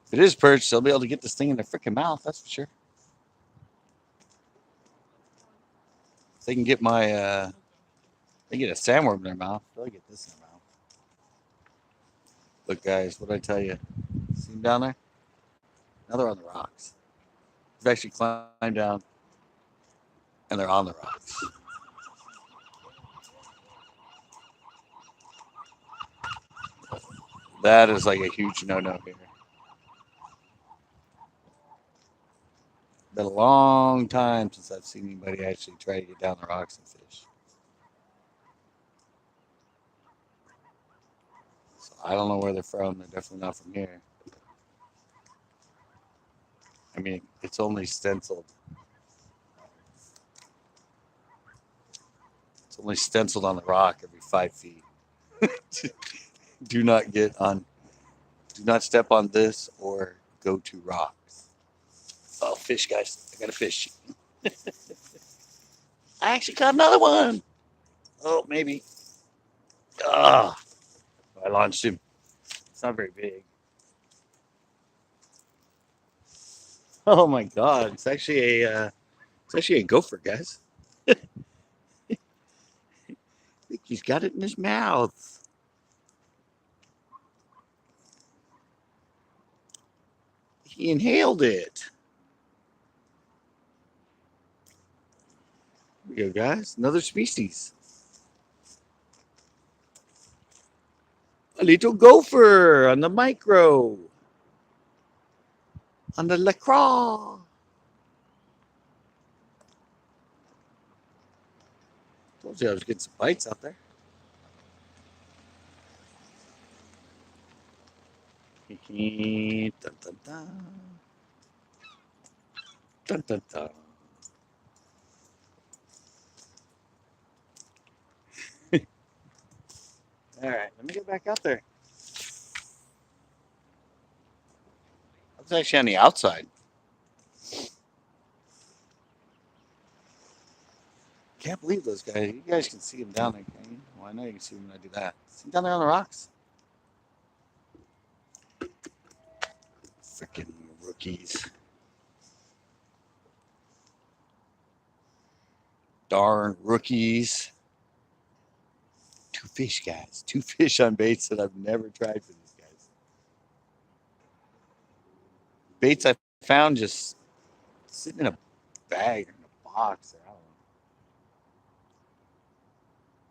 If it is perched, they'll be able to get this thing in their freaking mouth. That's for sure. If they can get they get a sandworm in their mouth, they'll get this in their mouth. Look, guys, what did I tell you? See them down there? Now they're on the rocks. They've actually climbed down, and they're on the rocks. That is like a huge no-no here. Been a long time since I've seen anybody actually try to get down the rocks and fish. So I don't know where they're from. They're definitely not from here. I mean, it's only stenciled. It's only stenciled on the rock every 5 feet. Do not get on. Do not step on this or go to rocks. Oh, fish, guys! I got a fish. I actually caught another one. Oh, maybe. Ah, I launched him. It's not very big. Oh my god! It's actually a gopher, guys. I think he's got it in his mouth. He inhaled it. Here we go, guys. Another species. A little gopher on the micro. On the LaCroix. Told you I was getting some bites out there. Dun, dun, dun. Dun, dun, dun. All right, let me get back out there. I was actually on the outside. Can't believe those guys. You guys can see them down there, can you? Well, I know you can see them when I do that. See them down there on the rocks? Freaking rookies. Darn rookies. 2 fish, guys. 2 fish on baits that I've never tried for these guys. Baits I found just sitting in a bag or in a box. I don't know.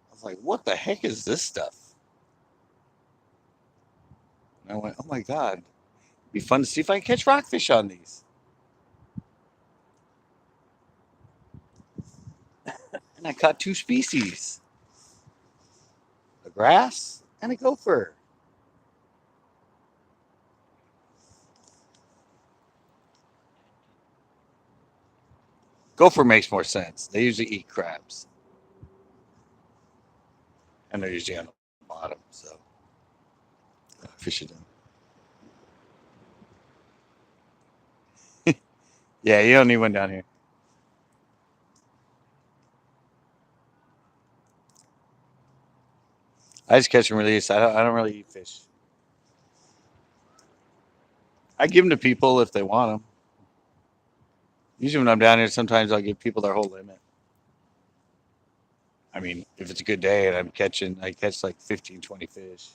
I was like, what the heck is this stuff? And I went, oh my God. It'd be fun to see if I can catch rockfish on these. And I caught 2 species. A grass and a gopher. Gopher makes more sense. They usually eat crabs, and they're usually on the bottom. So fishing them. Yeah, you don't need one down here. I just catch and release. I don't really eat fish. I give them to people if they want them. Usually when I'm down here, sometimes I'll give people their whole limit. I mean, if it's a good day and I catch like 15, 20 fish,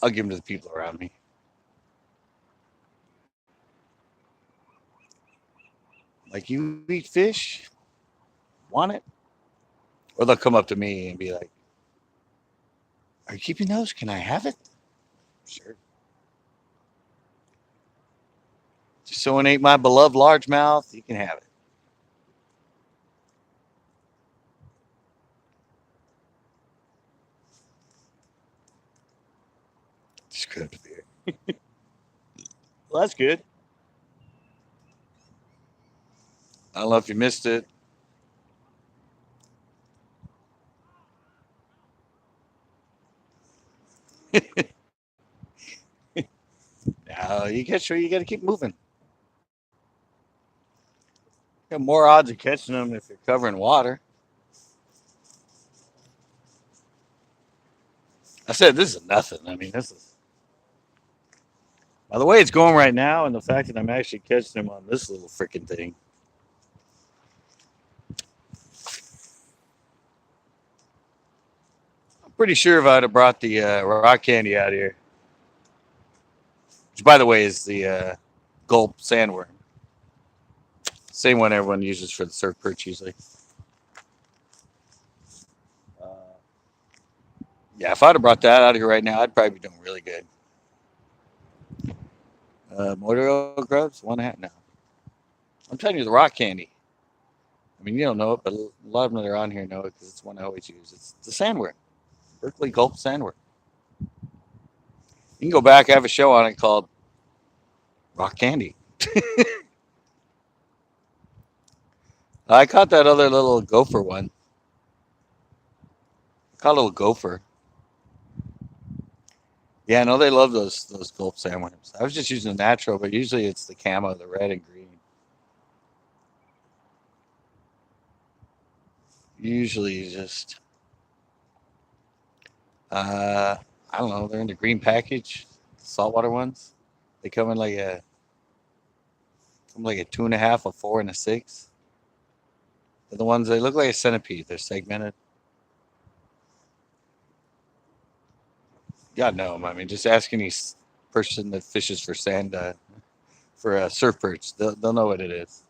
I'll give them to the people around me. Like, you eat fish? Want it? Or they'll come up to me and be like, "Are you keeping those? Can I have it?" Sure. Just someone ate my beloved largemouth. You can have it. Just craft beer. Well, that's good. I don't know if you missed it. Now you catch sure you got to keep moving. You got more odds of catching them if you're covering water. I said this is nothing. I mean, this is by the way it's going right now, and the fact that I'm actually catching them on this little freaking thing. I'm pretty sure if I'd have brought the rock candy out here, which by the way is the gulp sandworm, same one everyone uses for the surf perch usually. Uh, yeah, if I'd have brought that out here right now, I'd probably be doing really good. Motor oil grubs, 1.5 now. I'm telling you, the rock candy. I mean, you don't know it, but a lot of them that are on here know it because it's one I always use. It's the sandworm, Berkeley gulp sandworm. You can go back. I have a show on it called Rock Candy. I caught that other little gopher one. I caught a little gopher. Yeah, I know they love those gulp sandworms. I was just using the natural, but usually it's the camo, the red and green. Usually just uh, I don't know. They're in the green package, saltwater ones. They come like a 2.5, a 4, and a 6. They're the ones they look like a centipede. They're segmented. God no, I mean, just ask any person that fishes for sand for surf perch. They'll know what it is.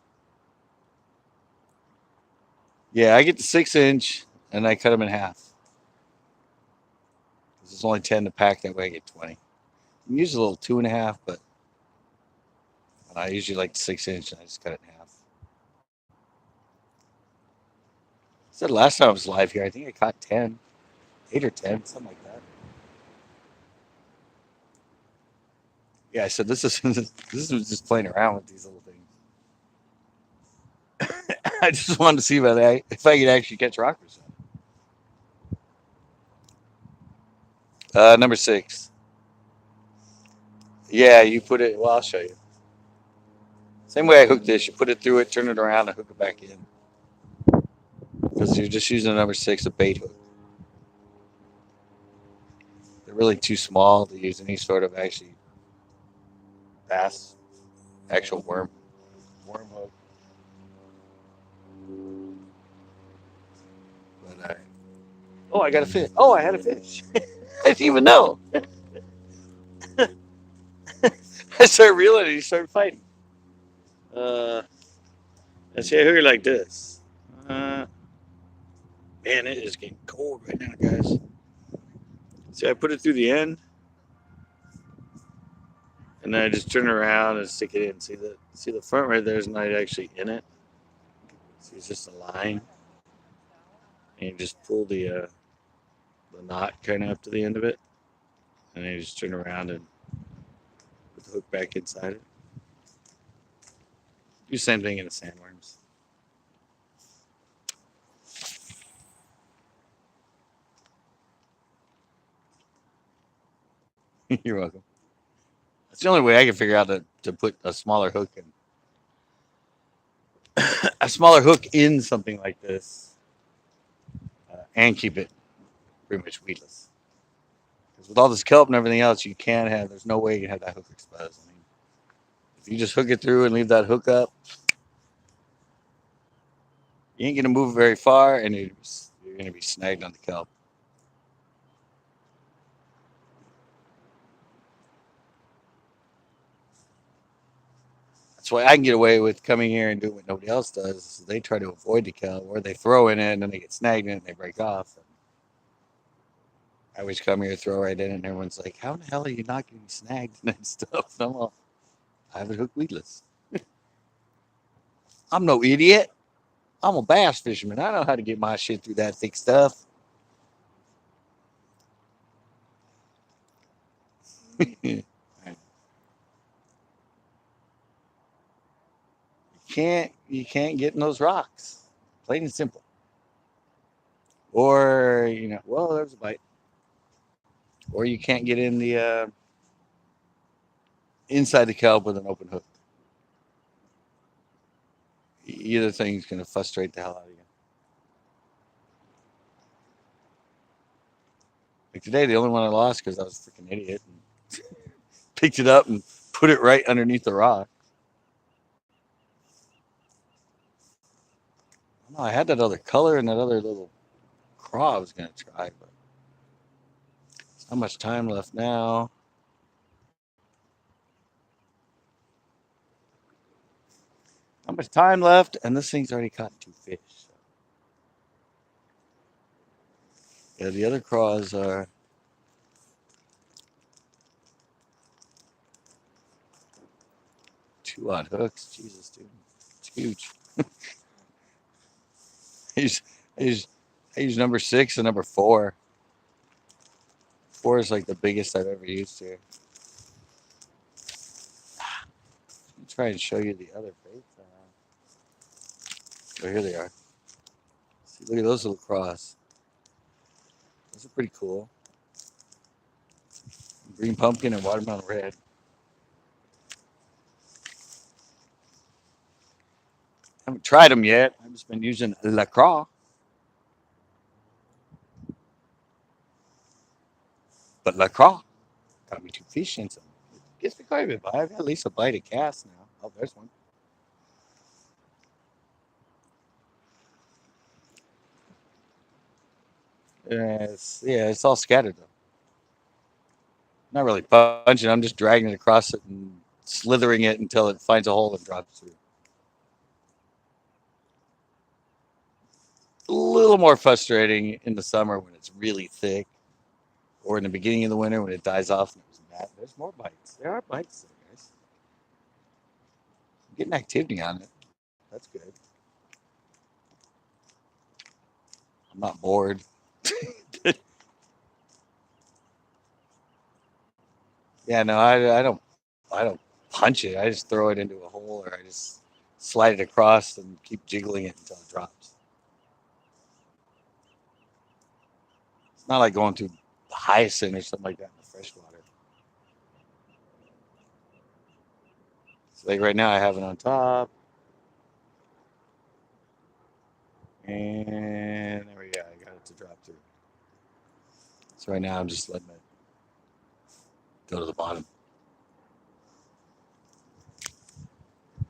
Yeah, I get the 6 inch and I cut them in half. There's only 10 to pack. That way I get 20. You can use a little 2.5, but I usually like the 6 inch and I just cut it in half. I said last time I was live here, I think I caught 10, 8 or 10, something like that. Yeah, I said this is this is just playing around with these little things. I just wanted to see if I could actually catch rockers. Number 6. Yeah, you put it. Well, I'll show you. Same way I hook this. You put it through it, turn it around, and hook it back in. Because you're just using a number 6, a bait hook. They're really too small to use any sort of actually bass, actual worm hook. But oh, I got a fish. Oh, I had a fish. I didn't even know. I started reeling and he started fighting. Uh, let's see, I hook it like this. Uh, Man, it is getting cold right now, guys. See, I put it through the end, and then I just turn around and stick it in. See the front right there is not actually in it. See, it's just a line, and you just pull the knot kind of up to the end of it, and then you just turn around and put the hook back inside it. Do the same thing in the sandworms. You're welcome. That's the only way I can figure out to put a smaller hook in a smaller hook in something like this and keep it pretty much weedless. Because with all this kelp and everything else, you can't have. There's no way you can have that hook exposed. I mean, if you just hook it through and leave that hook up, you ain't gonna move it very far, and you're gonna be snagged on the kelp. That's why I can get away with coming here and doing what nobody else does. They try to avoid the kelp, or they throw in it and then they get snagged in it and they break off. And I always come here, throw right in it, and everyone's like, "How in the hell are you not getting snagged and stuff?" And I'm all, "I have it hook weedless. I'm no idiot. I'm a bass fisherman. I know how to get my shit through that thick stuff." you can't get in those rocks. Plain and simple. Or well, there's a bite. Or you can't get in the inside the kelp with an open hook. Either thing's gonna frustrate the hell out of you. Like today, the only one I lost because I was a freaking idiot and picked it up and put it right underneath the rock. I had that other color and that other little craw I was gonna try, but there's not much time left now. Not much time left, and this thing's already caught 2 fish. So. Yeah, the other craws are 2 odd hooks. Jesus, dude, it's huge. He's he's he's number 6 and number 4. 4 is like the biggest I've ever used here. Let me try and show you the other baits. Oh, here they are. See, look at those little craws. Those are pretty cool. Green pumpkin and watermelon red. Haven't tried them yet. I've just been using La Croix. But La Croix got me 2 fish in some. Gets me quite a bit by. I've got at least a bite of cast now. Oh, there's one. It's all scattered though. Not really punching. I'm just dragging it across it and slithering it until it finds a hole and drops through. A little more frustrating in the summer when it's really thick, or in the beginning of the winter when it dies off and it was matte. There's more bites. There are bites there, guys. I'm getting activity on it. That's good. I'm not bored. Yeah, no, I don't punch it. I just throw it into a hole, or I just slide it across and keep jiggling it until it drops. It's not like going through hyacinth or something like that in the freshwater. So like right now, I have it on top, and there we go. I got it to drop through. So right now, I'm just letting it go to the bottom. It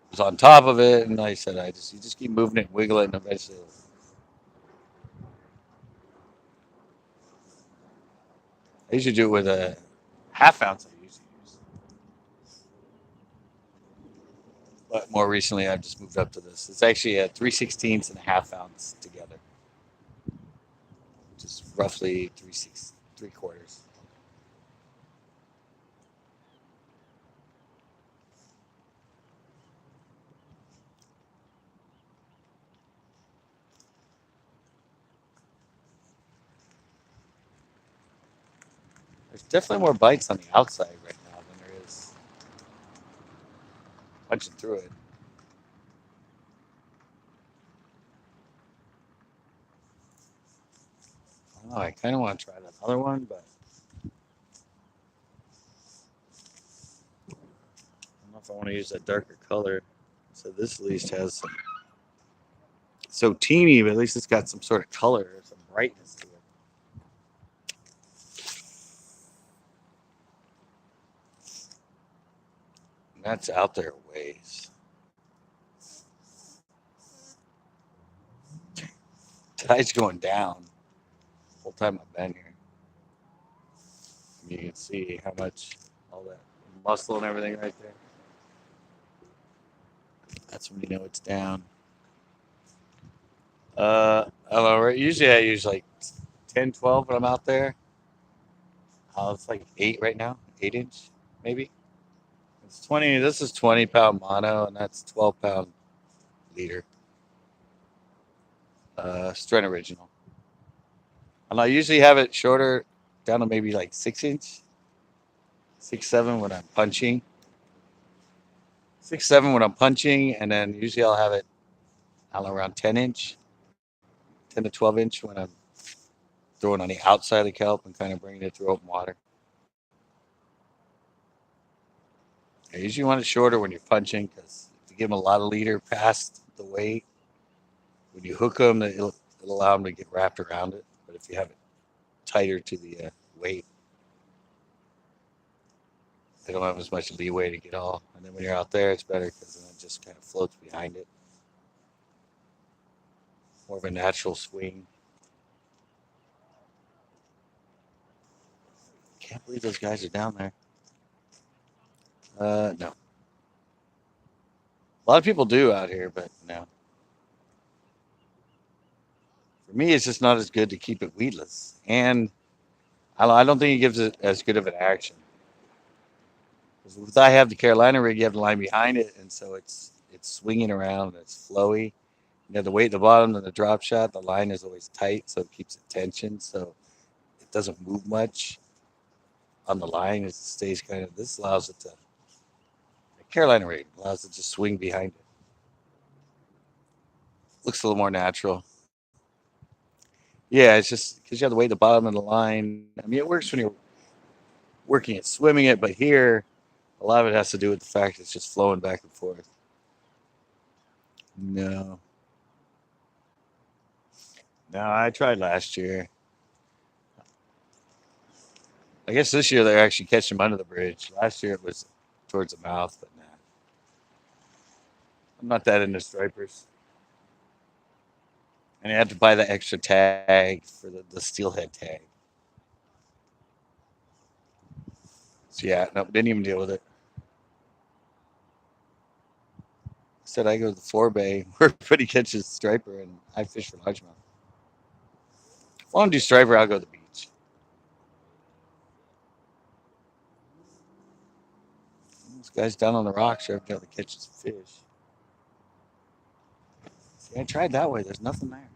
was on top of it, and like I said, you just keep moving it, wiggle it, and eventually. I usually do it with a half ounce. I usually use. But more recently, I've just moved up to this. It's actually a 3/16 and a half ounce together, which is roughly 3/4. There's definitely more bites on the outside right now than there is. punching through it. I don't know. I kind of want to try that other one, but I don't know if I want to use that darker color. So this at least has some, so teeny, but at least it's got some sort of color, some brightness to it. And that's out there a ways. Tide's going down the whole time I've been here. You can see how much all that muscle and everything right there. That's when you know it's down. I don't know. Right? Usually I use like 10, 12 when I'm out there. It's like 8 right now, 8 inch maybe. It's 20. This is 20-pound mono, and that's 12-pound leader. Strand original. And I usually have it shorter, down to maybe like 6 inch, 6, 7 when I'm punching. 6, 7 when I'm punching, and then usually I'll have it, I don't know, around 10 inch, 10 to 12 inch when I'm throwing on the outside of the kelp and kind of bringing it through open water. I usually want it shorter when you're punching because if you give them a lot of leader past the weight, when you hook them, it'll allow them to get wrapped around it. But if you have it tighter to the weight, they don't have as much leeway to get all. And then when you're out there, it's better because then it just kind of floats behind it. More of a natural swing. Can't believe those guys are down there. No. A lot of people do out here, but no. For me, it's just not as good to keep it weedless. And I don't think it gives it as good of an action. Because I have the Carolina rig, you have the line behind it, and so it's swinging around and it's flowy. You have the weight at the bottom and the drop shot. The line is always tight, so it keeps it tension, so it doesn't move much on the line. It stays kind of. This allows it to. The Carolina rig allows it to swing behind it. Looks a little more natural. Yeah, it's just because you have the weight at the bottom of the line. I mean, it works when you're working at swimming it, but here, a lot of it has to do with the fact it's just flowing back and forth. No, no, I tried last year. I guess this year they're actually catching them under the bridge. Last year it was towards the mouth, but nah, I'm not that into stripers. And I had to buy the extra tag for the steelhead tag. So yeah, no, didn't even deal with it. Said I go to the forebay where everybody catches striper and I fish for largemouth. If I want to do striper, I'll go to the beach. This guy's down on the rocks are evidently catching some fish. See, I tried that way. There's nothing there.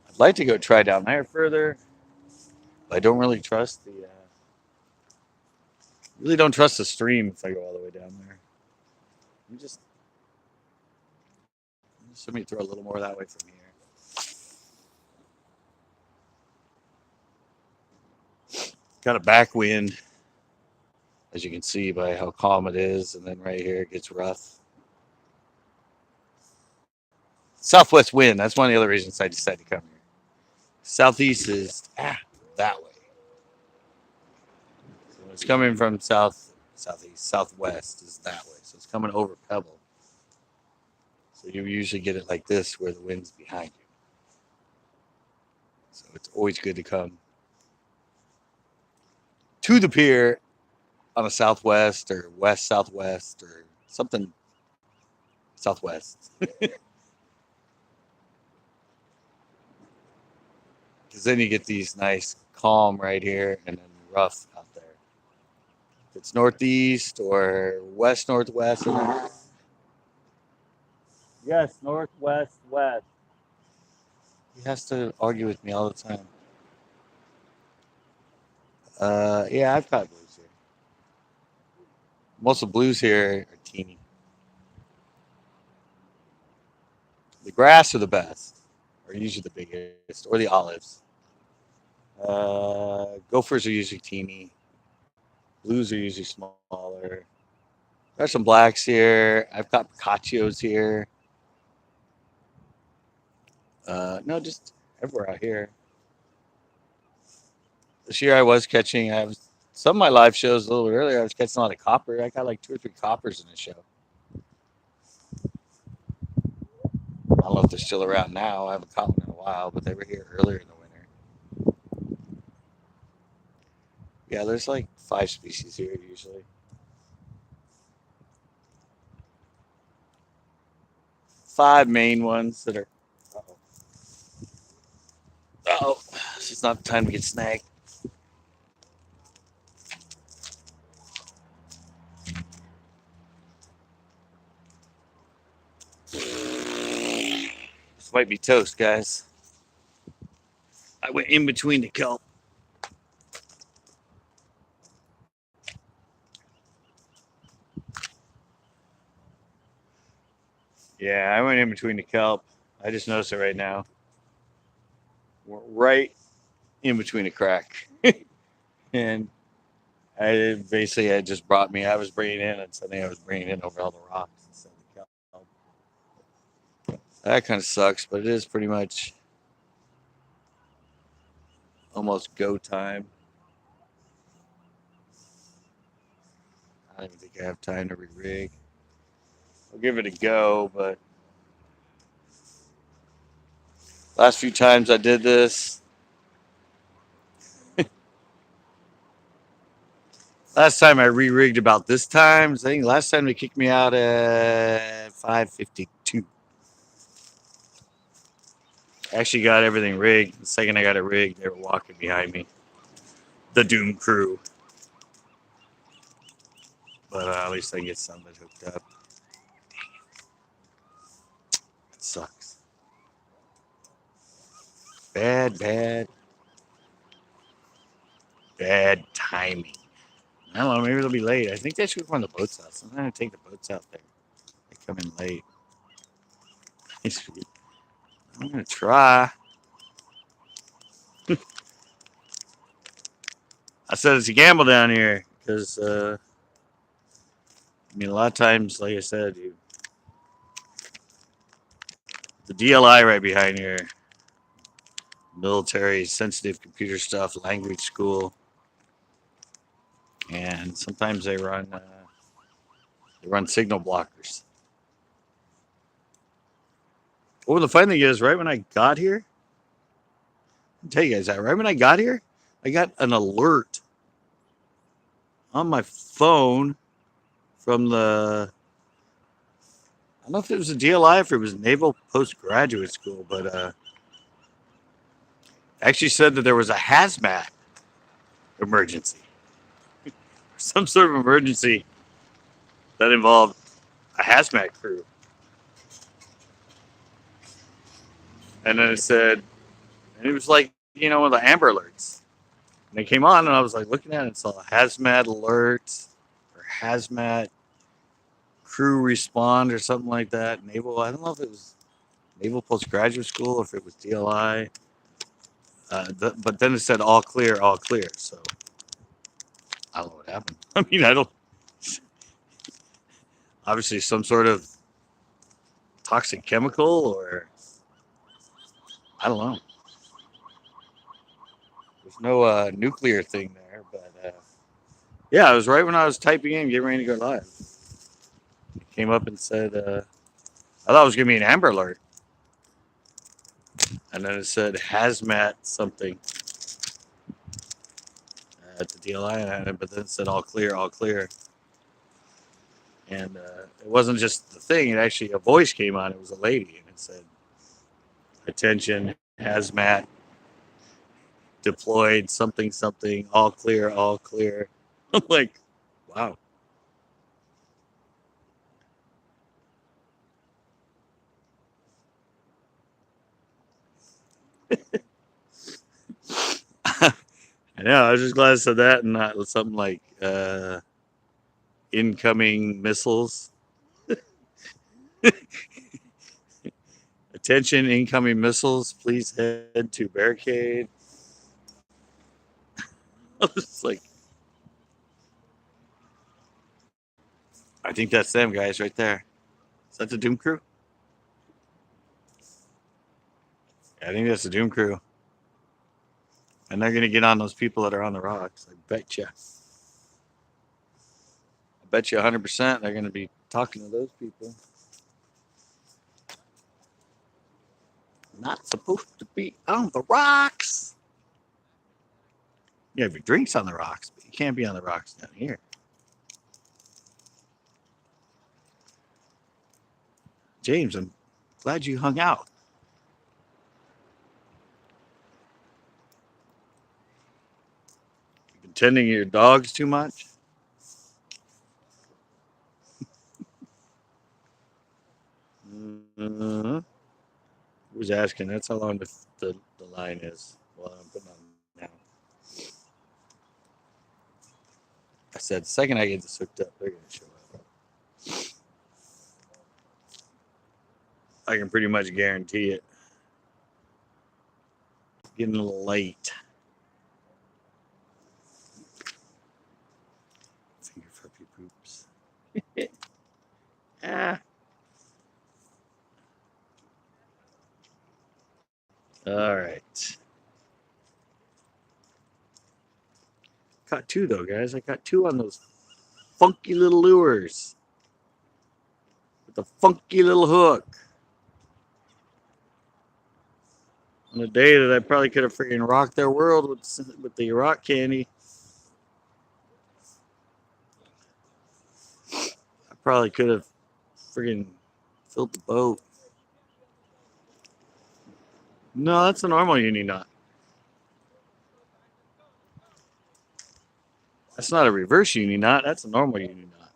I'd like to go try down there further, but I don't really trust the. Really don't trust the stream if I go all the way down there. You just let me throw a little more that way from here. Got a backwind, as you can see by how calm it is, and then right here it gets rough. Southwest wind. That's one of the other reasons I decided to come here. Southeast is that way. So it's coming from southeast, southwest is that way. So it's coming over Pebble. So you usually get it like this, where the wind's behind you. So it's always good to come to the pier on a southwest or west southwest or something southwest. Because then you get these nice calm right here and then rough out there. If it's northeast or west northwest. Yes, northwest west. He has to argue with me all the time. Yeah, I've caught blues here. Most of the blues here are teeny. The grass are the best, are usually the biggest, or the olives. Gophers are usually teeny. Blues are usually smaller. There's some blacks here. I've got picachios here. No, just everywhere out here. This year I was catching. I was some of my live shows a little bit earlier. I was catching a lot of copper. I got like 2 or 3 coppers in the show. I don't know if they're still around now. I haven't caught one in a while, but they were here earlier in the winter. Yeah, there's like 5 species here usually. 5 main ones that are. Uh-oh. Oh, this is not the time to get snagged. This might be toast, guys. I went in between the kelp. Yeah, I went in between the kelp. I just noticed it right now. We're right in between a crack. And I basically had just brought me, I was bringing in, and suddenly I was bringing in over all the rocks instead of the kelp. That kind of sucks, but it is pretty much almost go time. I don't even think I have time to re-rig. I'll give it a go, but last few times I did this, last time I re-rigged about this time. I think last time they kicked me out at 5:52. I actually got everything rigged. The second I got it rigged, they were walking behind me. The Doom crew. But at least I can get some of it hooked up. It sucks. Bad, bad, bad timing. I don't know. Maybe it'll be late. I think they should run the boats out. Sometimes I take the boats out there. They come in late. I'm gonna try. I said it's a gamble down here because I mean a lot of times, like I said, the DLI right behind here, military sensitive computer stuff, language school, and sometimes they run signal blockers. Oh, the funny thing is, right when I got here, I'll tell you guys that. Right when I got here, I got an alert on my phone from the. I don't know if it was a DLI or if it was Naval Postgraduate School, but actually said that there was a hazmat emergency, some sort of emergency that involved a hazmat crew. And then it said, and it was like, one of the Amber Alerts. And they came on, and I was like looking at it and saw hazmat alert or hazmat crew respond or something like that. Naval, I don't know if it was Naval Postgraduate School or if it was DLI. But then it said all clear, all clear. So I don't know what happened. I mean, I don't. Obviously, some sort of toxic chemical, or I don't know. There's no nuclear thing there, but yeah, it was right when I was typing in, getting ready to go live. It came up and said, I thought it was gonna be an Amber Alert, and then it said hazmat something at the DLI, but then it said all clear, all clear. And it wasn't just the thing; it actually a voice came on. It was a lady, and it said, "Attention, hazmat deployed, something, something, all clear, all clear." I'm like, wow. I know. I was just glad I said that and not something like incoming missiles. Attention, incoming missiles. Please head to barricade. I was like, I think that's them guys right there. Is that the Doom crew? Yeah, I think that's the Doom crew. And they're gonna get on those people that are on the rocks. I bet you. I bet you 100% they're gonna be talking to those people. Not supposed to be on the rocks. You have your drinks on the rocks, but you can't be on the rocks down here. James, I'm glad you hung out. You been tending your dogs too much? Mm-hmm. Who's asking? That's how long the line is. Well, I'm putting on now. I said, the second I get this hooked up, they're going to show up. I can pretty much guarantee it. Getting a little late. Finger puppy poops. Ah. All right. Caught two, though, guys. I got two on those funky little lures with a funky little hook. On a day that I probably could have freaking rocked their world with the rock candy. I probably could have freaking filled the boat. No, that's a normal uni knot. That's not a reverse uni knot. That's a normal uni knot.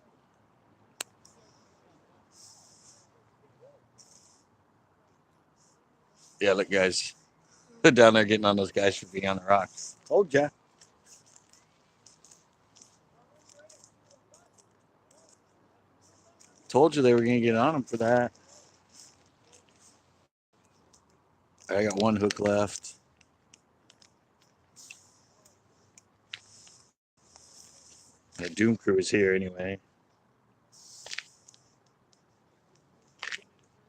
Yeah, look, guys. They're down there getting on those guys for being on the rocks. Told ya. Told you they were going to get on them for that. I got one hook left. The Doom crew is here anyway.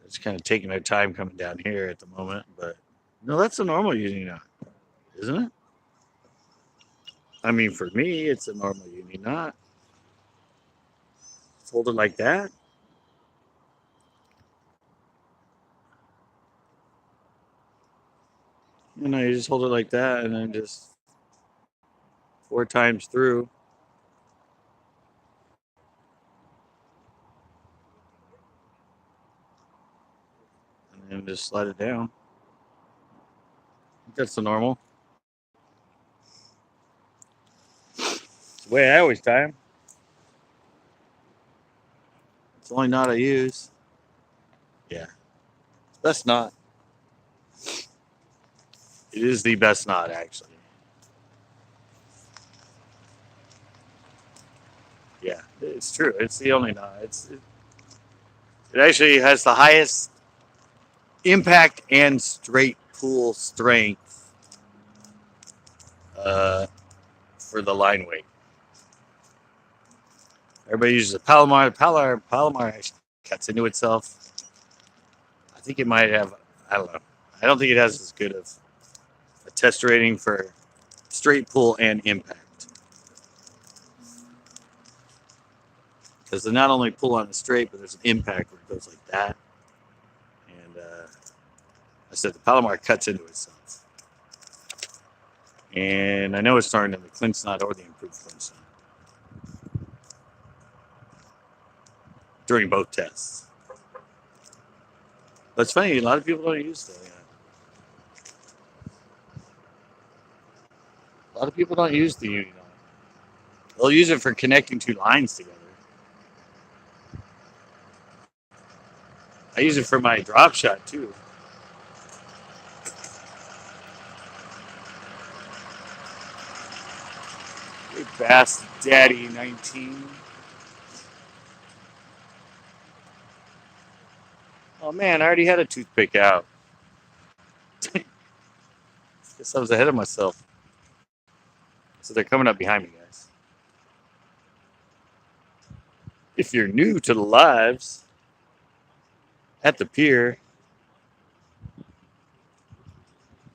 It's kind of taking their time coming down here at the moment, but no, that's a normal uni knot, isn't it? I mean, for me, it's a normal uni knot. Hold it like that. You know, you just hold it like that and then just 4 times through. And then just slide it down. That's the normal. It's the way I always tie them. It's the only knot I use. Yeah. Best knot. It is the best knot, actually. Yeah, it's true. It's the only knot. It actually has the highest impact and straight pull strength for the line weight. Everybody uses a Palomar. Palomar actually cuts into itself. I think it might have, I don't know. I don't think it has as good of a test rating for straight pull and impact. Because they not only pull on the straight, but there's an impact where it goes like that. And I said the Palomar cuts into itself. And I know it's starting in the clinch knot or the improved clinch knot during both tests. But it's funny, a lot of people don't use that. A lot of people don't use the uni knot. They'll use it for connecting two lines together. I use it for my drop shot too. Big Bass Daddy 19. Oh man, I already had a toothpick out. Guess I was ahead of myself. So they're coming up behind me, guys. If you're new to the lives at the pier,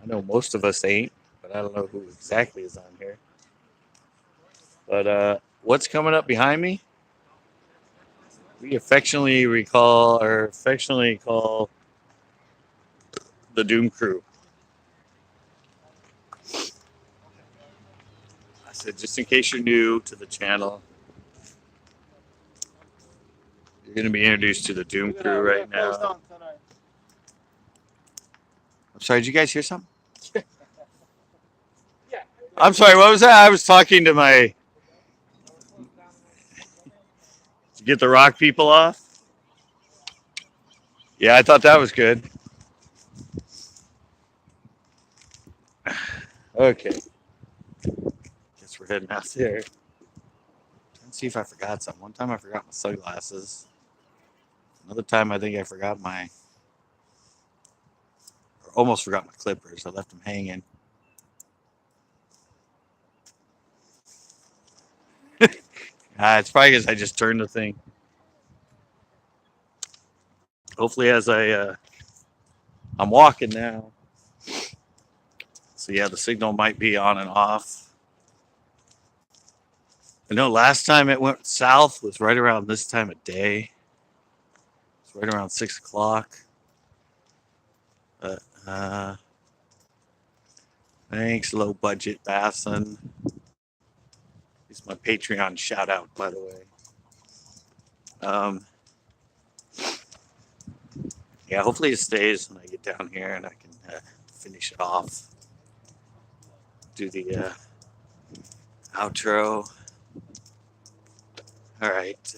I know most of us ain't, but I don't know who exactly is on here. But what's coming up behind me? We affectionately call the Doom Crew. I said, just in case you're new to the channel, you're going to be introduced to the Doom Crew right now. I'm sorry, did you guys hear something? I'm sorry, what was that? I was talking to my. To get the rock people off? Yeah, I thought that was good. Okay. Guess we're heading out there. Let's see if I forgot something. One time I forgot my sunglasses. Another time I think I forgot or almost forgot my clippers. I left them hanging. It's probably because I just turned the thing. Hopefully, as I'm walking now. So yeah, the signal might be on and off. I know last time it went south was right around this time of day. It's right around 6 o'clock. But thanks, low budget Bassin. It's my Patreon shout out, by the way. Yeah, hopefully it stays when I get down here and I can finish it off. Do the outro. All right.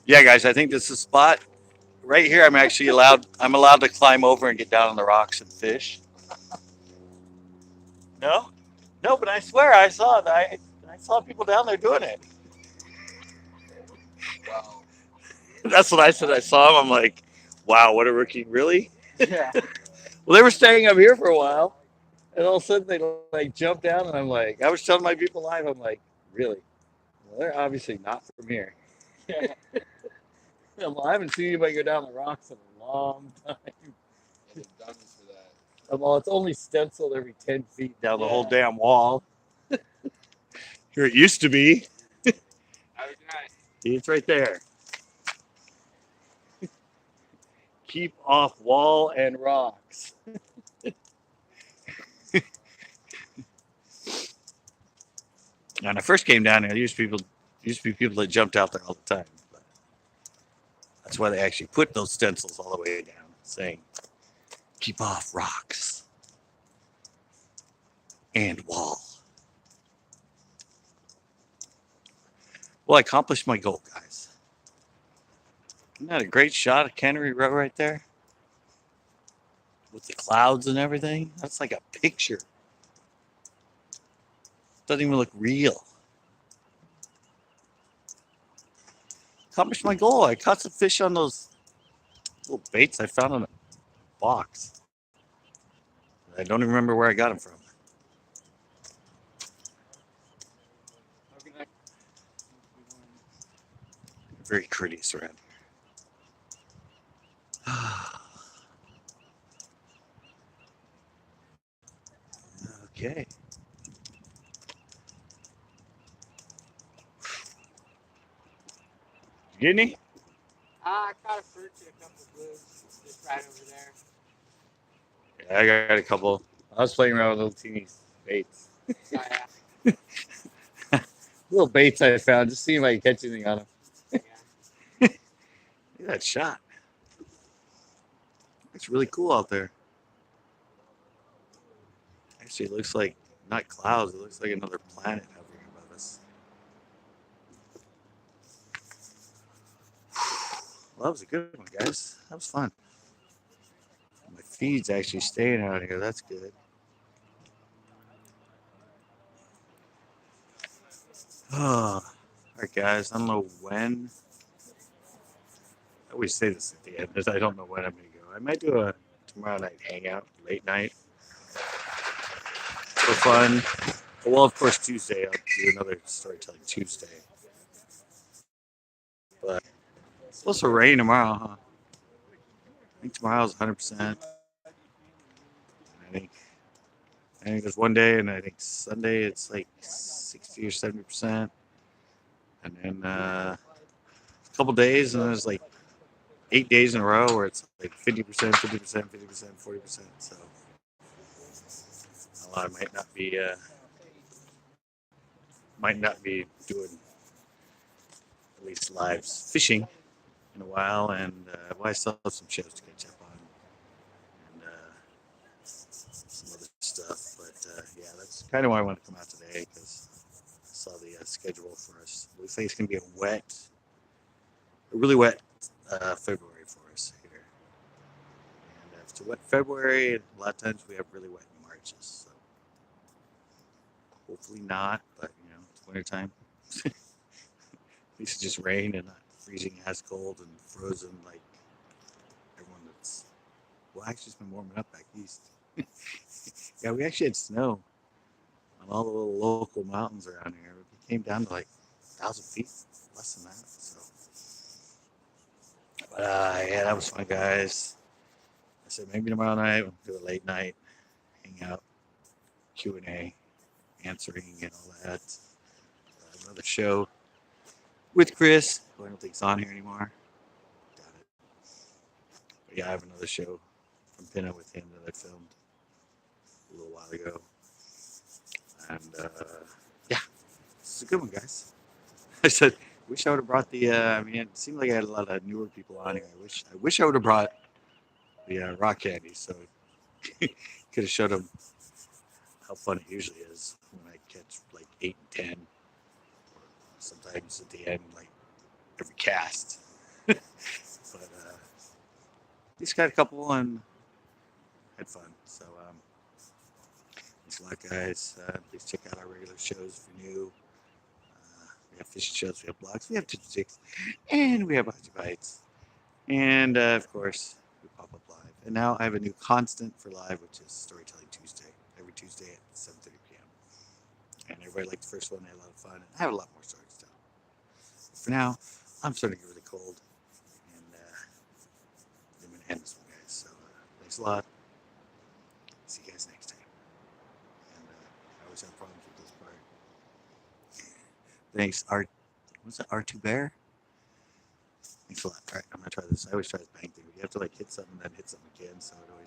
Yeah, guys, I think this is the spot. Right here, I'm allowed to climb over and get down on the rocks and fish. No? No, but I swear I saw that. I saw people down there doing it. Wow. That's what I said. I saw them. I'm like, wow, what a rookie. Really? Yeah. Well, they were staying up here for a while. And all of a sudden they like jump down and I'm like, I was telling my people live, I'm like, really? Well, they're obviously not from here. Yeah. Well, I haven't seen anybody go down the rocks in a long time. They're dummies for that. Well, it's only stenciled every 10 feet down the whole damn wall. Here it used to be. See, it's right there. Keep off wall and rocks. When I first came down here, there used to be people that jumped out there all the time. But that's why they actually put those stencils all the way down, saying, "Keep off rocks and wall." Well, I accomplished my goal, guys. Isn't that a great shot of Cannery Row right there? With the clouds and everything? That's like a picture. Doesn't even look real. Accomplished my goal. I caught some fish on those little baits I found in a box. I don't even remember where I got them from. Very courteous around here. Okay. You get any? I caught a perch and a couple of blues just right over there. Yeah, I got a couple. I was playing around with little teeny baits. Oh, yeah. Little baits I found, just seeing if I could catch anything on them. Yeah. Look at that shot. It's really cool out there. Actually, it looks like not clouds. It looks like another planet hovering above us. Well, that was a good one, guys. That was fun. My feed's actually staying out here. That's good. Oh, all Alright guys, I don't know when. I always say this at the end, but I don't know when I'm gonna go. I might do a tomorrow night hangout, late night, for fun. Well, of course, Tuesday I'll do another storytelling Tuesday. But it's supposed to rain tomorrow, huh? I think tomorrow's 100%. I think there's one day, and I think Sunday it's like 60 or 70%, and then a couple days, and then there's like 8 days in a row where it's like 50%, 50%, 50%, 40%. So a lot might not be doing at least live fishing in a while, and well, I still have some shows to catch up on, and some other stuff. But yeah, that's kind of why I wanted to come out today because I saw the schedule for us. It looks like it's gonna be a really wet February for us here. And after wet February, a lot of times we have really wet Marches. So hopefully not, but it's wintertime. At least it just rained and not freezing ass cold and frozen like everyone that's. Well, actually, it's been warming up back east. Yeah, we actually had snow on all the little local mountains around here. It came down to like 1,000 feet, less than that. So, but yeah, that was fun, guys. I said maybe tomorrow night we'll do a late night, hang out, Q&A, answering and all that. Another show with Chris, who I don't think's on here anymore. Doubt it. But yeah, I have another show from Pinna with him that I filmed a little while ago. And yeah, it's a good one, guys. I said, wish I would have brought the. I mean, it seemed like I had a lot of newer people on here. I wish I would have brought the rock candy, so could have showed them how fun it usually is when I catch like 8 and 10. Sometimes at the end, like every cast. But at least got a couple and had fun. So thanks a lot, guys. Please check out our regular shows if you're new. We have fishing shows, we have blogs, we have tips and tricks, and we have Ozzy Bites. And of course, we pop up live. And now I have a new constant for live, which is Storytelling Tuesday, every Tuesday at 7:30 p.m. And everybody liked the first one, they had a lot of fun, and I have a lot more stories to tell. But for now, I'm starting to get really cold, and I'm going to end this one, guys. So thanks a lot. See you guys next time. And I always have problems with this part. Thanks, what's that, R2 Bear? Thanks a lot. All right, I'm going to try this. I always try this bang thing. You have to like hit something and then hit something again, so it always